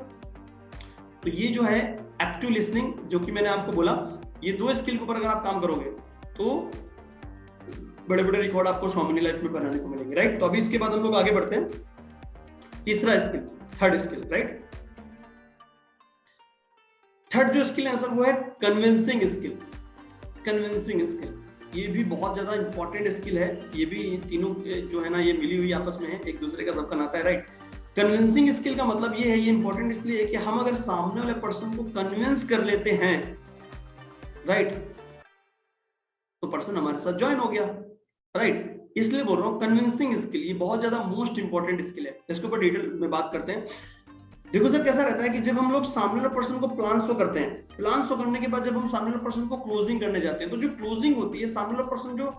तो ये जो है एक्टिव लिसनिंग, जो कि मैंने आपको बोला, ये दो स्किल के ऊपर अगर आप काम करोगे तो बड़े बड़े रिकॉर्ड आपको स्वामिनी लाइफ में बनाने को मिलेंगे, राइट। तो अभी इसके बाद हम लोग आगे बढ़ते हैं, तीसरा skill, third skill, right. Third जो स्किल है सर वो है कन्विंसिंग स्किल। कन्विंसिंग स्किल ये भी बहुत ज्यादा इंपॉर्टेंट स्किल है, ये भी तीनों जो है ना ये मिली हुई आपस में है, एक दूसरे का सबका नाता है, राइट। कन्विंसिंग स्किल का मतलब ये है, ये इंपॉर्टेंट इसलिए है कि हम अगर सामने वाले पर्सन को कन्विंस कर लेते हैं, राइट, तो पर्सन हमारे साथ ज्वाइन हो गया, राइट। इसलिए बोल रहा हूँ कन्विंसिंग स्किल ये बहुत ज्यादा मोस्ट इंपॉर्टेंट स्किल है। इसके ऊपर डिटेल में बात करते हैं। देखो सर कैसा रहता है कि जब हम लोग सामने वाले पर्सन को प्लान शो करते हैं, प्लान शो करने के बाद जब हम सामने वाले पर्सन को क्लोजिंग करने जाते हैं, तो जो क्लोजिंग होती है, सामने वाला पर्सन जो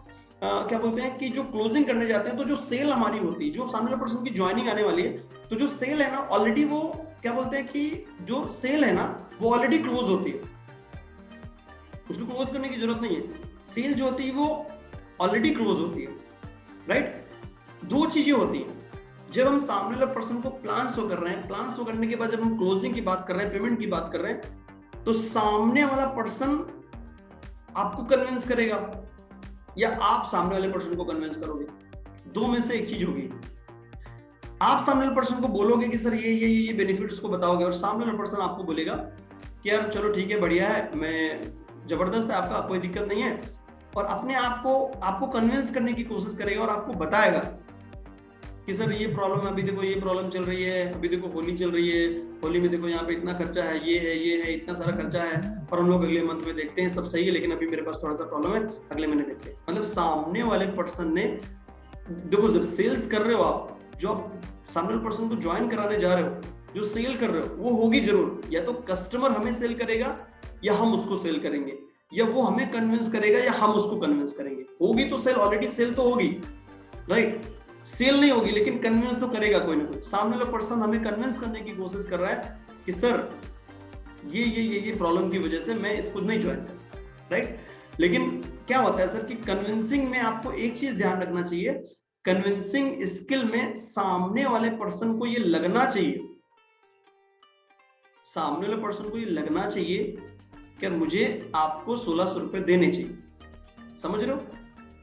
क्या बोलते हैं कि जो क्लोजिंग करने जाते हैं तो जो सेल हमारी होती है, जो सामने वाले पर्सन की ज्वाइनिंग आने वाली है, तो जो सेल है ना ऑलरेडी वो क्या बोलते हैं कि जो सेल है ना वो ऑलरेडी क्लोज होती है, उसको क्लोज करने की जरूरत नहीं है। सेल जो होती है वो ऑलरेडी क्लोज होती है, राइट। दो चीजें होती हैं, जब हम सामने वाले पर्सन को प्लान शो कर रहे हैं, प्लान शो करने के बाद जब हम क्लोजिंग की बात कर रहे हैं, पेमेंट की बात कर रहे हैं, तो सामने वाला पर्सन आपको कन्विंस करेगा या आप सामने वाले पर्सन को कन्विंस करोगे, दो में से एक चीज होगी। आप सामने वाले पर्सन को बोलोगे कि सर ये बेनिफिट्स को बताओगे, और सामने वाला पर्सन आपको बोलेगा कि यार चलो ठीक है, बढ़िया है, मैं जबरदस्त है आपका, कोई दिक्कत नहीं है, और अपने आप को आपको कन्विंस करने की कोशिश करेगा और आपको बताएगा कि सर ये प्रॉब्लम है, अभी देखो ये प्रॉब्लम चल रही है, अभी देखो होली चल रही है, होली में देखो यहाँ पे इतना खर्चा है, ये है, इतना सारा खर्चा है, और हम लोग अगले मंथ में देखते हैं, सब सही है, लेकिन अभी मेरे पास थोड़ा सा प्रॉब्लम है, अगले महीने देखते हैं। मतलब सामने वाले पर्सन ने, देखो जब सेल्स कर रहे हो आप, जो आप सामने वाले पर्सन को ज्वाइन कराने जा रहे हो, जो सेल कर रहे हो, वो होगी जरूर, या तो कस्टमर हमें सेल करेगा या हम उसको सेल करेंगे, या वो हमें कन्विंस करेगा या हम उसको कन्विंस करेंगे। होगी तो सेल, ऑलरेडी सेल तो होगी, राइट। सेल नहीं होगी लेकिन कन्विंस तो करेगा कोई ना कोई। सामने वाला पर्सन हमें कन्विंस करने की कोशिश कर रहा है कि सर ये प्रॉब्लम की वजह से मैं इसको नहीं ज्वाइन कर सकता, राइट। लेकिन क्या होता है सर कि कन्विंसिंग में आपको एक चीज ध्यान रखना चाहिए, कन्विंसिंग स्किल में सामने वाले पर्सन को ये लगना चाहिए, सामने वाले पर्सन को ये लगना चाहिए कि मुझे आपको 1600 रुपए देने चाहिए, समझ रहे हो।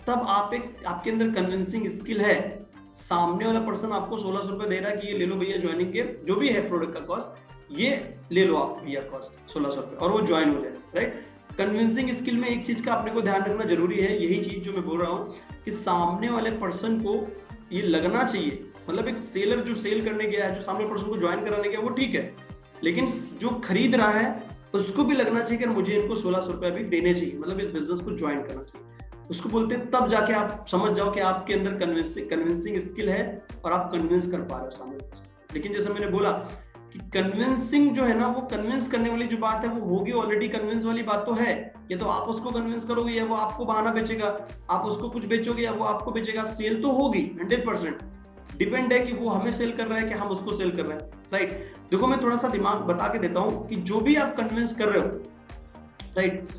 तब आपके अंदर कन्विंसिंग स्किल है, सामने वाला पर्सन आपको 1600 रुपए दे रहा है कि ये ले लो भैया ज्वाइनिंग के जो भी है प्रोडक्ट का कॉस्ट, ये ले लो आप भैया कॉस्ट 1600 रुपए, और वो ज्वाइन हो जाए, राइट। कन्विंसिंग स्किल में एक चीज का आपने को ध्यान रखना जरूरी है, यही चीज जो मैं बोल रहा हूँ कि सामने वाले पर्सन को ये लगना चाहिए, मतलब एक सेलर जो सेल करने गया है, जो सामने पर्सन को ज्वाइन कराने गया, वो ठीक है, लेकिन जो खरीद रहा है उसको भी लगना चाहिए कि मुझे इनको 1600 रुपए भी देने चाहिए, मतलब इस बिजनेस को ज्वाइन करना चाहिए। उसको बोलते हैं, तब जाके आप समझ जाओ कि आपके अंदर कन्विंसिंग स्किल है और आप कन्विंस कर पा रहे हो सामने पर्सन। लेकिन जैसे मैंने बोला कि कन्विंसिंग जो है ना, वो कन्विंस करने वाली जो बात है वो होगी, ऑलरेडी कन्विंस वाली बात तो है, ये तो आप उसको कन्विंस करोगे या वो आपको बहाना बेचेगा, आप उसको कुछ बेचोगे या वो आपको बेचेगा, सेल तो होगी 100%। डिपेंड है कि वो हमें सेल कर रहा है कि हम उसको सेल कर रहे हैं, राइट। देखो मैं थोड़ा सा दिमाग बता के देता हूं कि जो भी आप कन्विंस कर रहे हो, राइट,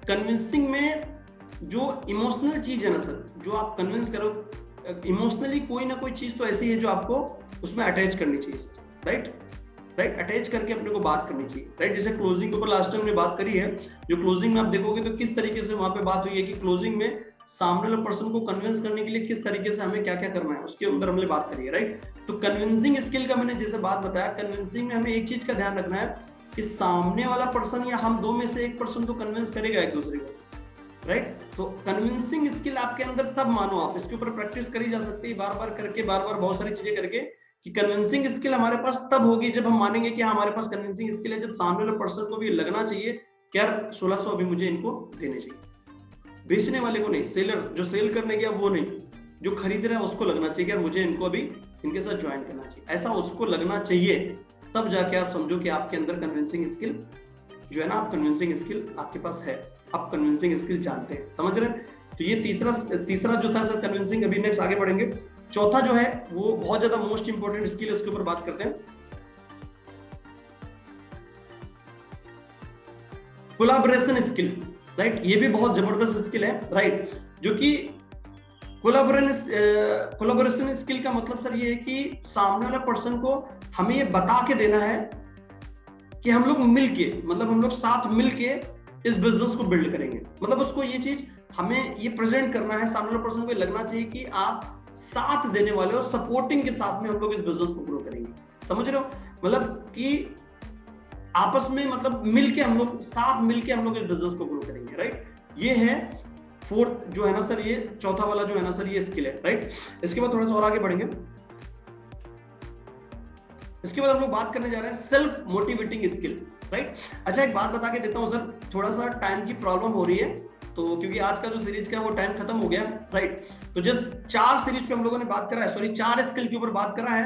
कन्विंसिंग में जो इमोशनल चीज है ना सर, जो आप कन्विंस करो इमोशनली, कोई ना कोई चीज तो ऐसी है जो आपको उसमें अटैच करनी चाहिए सर, राइट, अटैच करके अपने को बात करनी चाहिए, राइट। जैसे क्लोजिंग के ऊपर लास्ट टाइम हमने बात करी है, जो क्लोजिंग में आप देखोगे तो किस तरीके से वहां पे बात हुई है कि क्लोजिंग में सामने वाले पर्सन को कन्विंस करने के लिए किस तरीके से हमें क्या क्या करना है, उसके अंदर हमने बात करी है, राइट। तो कन्विंसिंग स्किल का मैंने जैसे बात बताया, कन्विंसिंग में हमें एक चीज का ध्यान रखना है कि सामने वाला पर्सन या हम दो में से एक पर्सन तो कन्विंस करेगा एक दूसरे को, राइट। तो कन्विंसिंग स्किल आपके अंदर तब मानो, आप इसके ऊपर प्रैक्टिस करी जा सकती है, बार बार करके, बार बार बहुत सारी चीजें करके, कि कन्विंसिंग स्किल हमारे पास तब होगी जब हम मानेंगे कि हमारे पास कन्विंसिंग स्किल है, जब सामने वाले पर्सन को भी लगना चाहिए कि यार 1600 अभी मुझे इनको देने चाहिए, बेचने वाले को नहीं, सेलर जो सेल करने गया वो नहीं, जो खरीद रहा है उसको लगना चाहिए कि यार मुझे इनको अभी इनके साथ ज्वाइन करना चाहिए, ऐसा उसको लगना चाहिए। तब जाके आप समझो कि आपके अंदर कन्विंसिंग स्किल जो है ना, आप कन्विंसिंग स्किल आपके पास है, आप कन्विंसिंग स्किल जानते हैं, समझ रहे हैं। तो ये तीसरा जो था सर कन्विंसिंग, अभी नेक्स्ट आगे बढ़ेंगे। चौथा जो है वो बहुत ज्यादा मोस्ट इंपोर्टेंट स्किल है, उसके ऊपर बात करते हैं, कोलैबोरेशन स्किल, राइट। ये भी बहुत जबरदस्त स्किल है, राइट, जो कि कोलैबोरेशन स्किल का मतलब सर ये है कि सामने वाला पर्सन को हमें ये बता के देना है कि हम लोग मिलके, मतलब हम लोग साथ मिलके इस बिजनेस को बिल्ड करेंगे, मतलब उसको ये चीज हमें ये प्रेजेंट करना है, सामने वाले पर्सन को लगना चाहिए कि आप साथ देने वाले और सपोर्टिंग के साथ में हम लोग इस बिजनेस को ग्रो करेंगे, समझ रहे हो। मतलब कि आपस में, मतलब मिलके हम लोग, साथ मिलके हम लोग इस बिजनेस को ग्रो करेंगे, राइट। ये है फोर्थ जो है ना सर, ये चौथा वाला जो है ना सर, ये स्किल है, राइट। इसके बाद थोड़ा सा और आगे बढ़ेंगे। इसके बाद हम लोग बात करने जा रहे हैं सेल्फ मोटिवेटिंग स्किल, राइट। अच्छा एक बात बता के देता हूं सर, थोड़ा सा टाइम की प्रॉब्लम हो रही है, तो क्योंकि आज का जो सीरीज का वो टाइम खत्म हो गया, राइट। तो जस्ट 4 सीरीज पे हम लोगों ने बात करा है, सॉरी 4 स्किल के ऊपर बात करा है।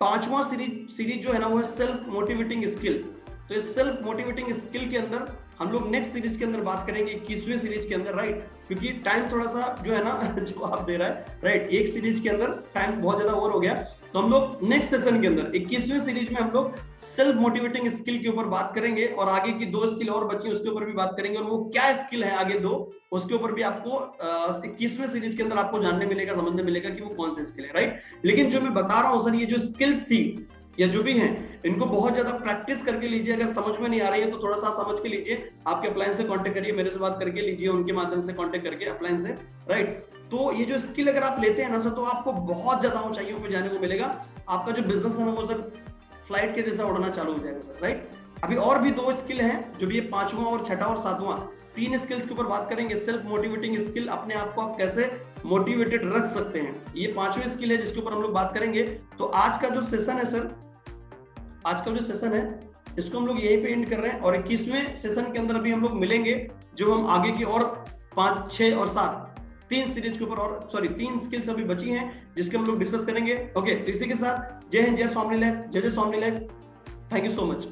5वां सीरीज जो है ना वो है सेल्फ मोटिवेटिंग स्किल। तो इस सेल्फ मोटिवेटिंग स्किल के अंदर हम लोग नेक्स्ट सीरीज के अंदर बात करेंगे 21वें सीरीज के अंदर, राइट, क्योंकि टाइम थोड़ा सा जो है ना जो आप दे रहा है, राइट, एक सीरीज के अंदर टाइम बहुत ज्यादा ओवर हो गया। तो हम लोग नेक्स्ट सेशन के अंदर 21वें सीरीज में हम लोग सेल्फ मोटिवेटिंग स्किल के ऊपर बात करेंगे, और आगे की 2 स्किल और बची उसके ऊपर भी बात करेंगे, और वो क्या स्किल है आगे 2, उसके ऊपर भी आपको 21वें सीरीज के अंदर आपको जानने मिलेगा, समझने मिलेगा कि वो कौन सी स्किल है, राइट। लेकिन जो मैं बता रहा हूं सर, ये जो स्किल्स थी या जो भी हैं, इनको बहुत ज्यादा प्रैक्टिस करके लीजिए। अगर समझ में नहीं आ रही है तो थोड़ा सा समझ के लीजिए, आपके अपलाइन से कांटेक्ट करिए, मेरे से बात करके लीजिए, उनके माध्यम से कांटेक्ट करके अपलाइन से, राइट। तो ये जो स्किल अगर आप लेते हैं ना सर, तो आपको बहुत ज्यादा ऊंचाइयों पे जाने को मिलेगा। आपका जो बिजनेस है ना वो सर फ्लाइट के जैसा उड़ना चालू हो जाएगा सर, राइट। अभी और भी 2 स्किल हैं, जो भी ये 5वां और 6ठा और 7वां 3 स्किल्स के ऊपर बात करेंगे। सेल्फ मोटिवेटिंग स्किल, अपने आप को आप कैसे मोटिवेटेड रख सकते हैं, ये 5वीं स्किल है जिसके ऊपर हम लोग बात करेंगे। तो आज का जो सेशन है सर, आज का जो सेशन है इसको हम लोग यहीं पे एंड कर रहे हैं, और 21वें सेशन के अंदर अभी हम लोग मिलेंगे, जो हम आगे की और 5, 6 और 7 3 सीरीज के ऊपर, और सॉरी 3 स्किल्स अभी बची हैं जिसके हम लोग डिस्कस करेंगे। ओके, तो इसी के साथ जय हिंद, जय स्वामिनारायण, जय जय Swaminarayan, thank you so much.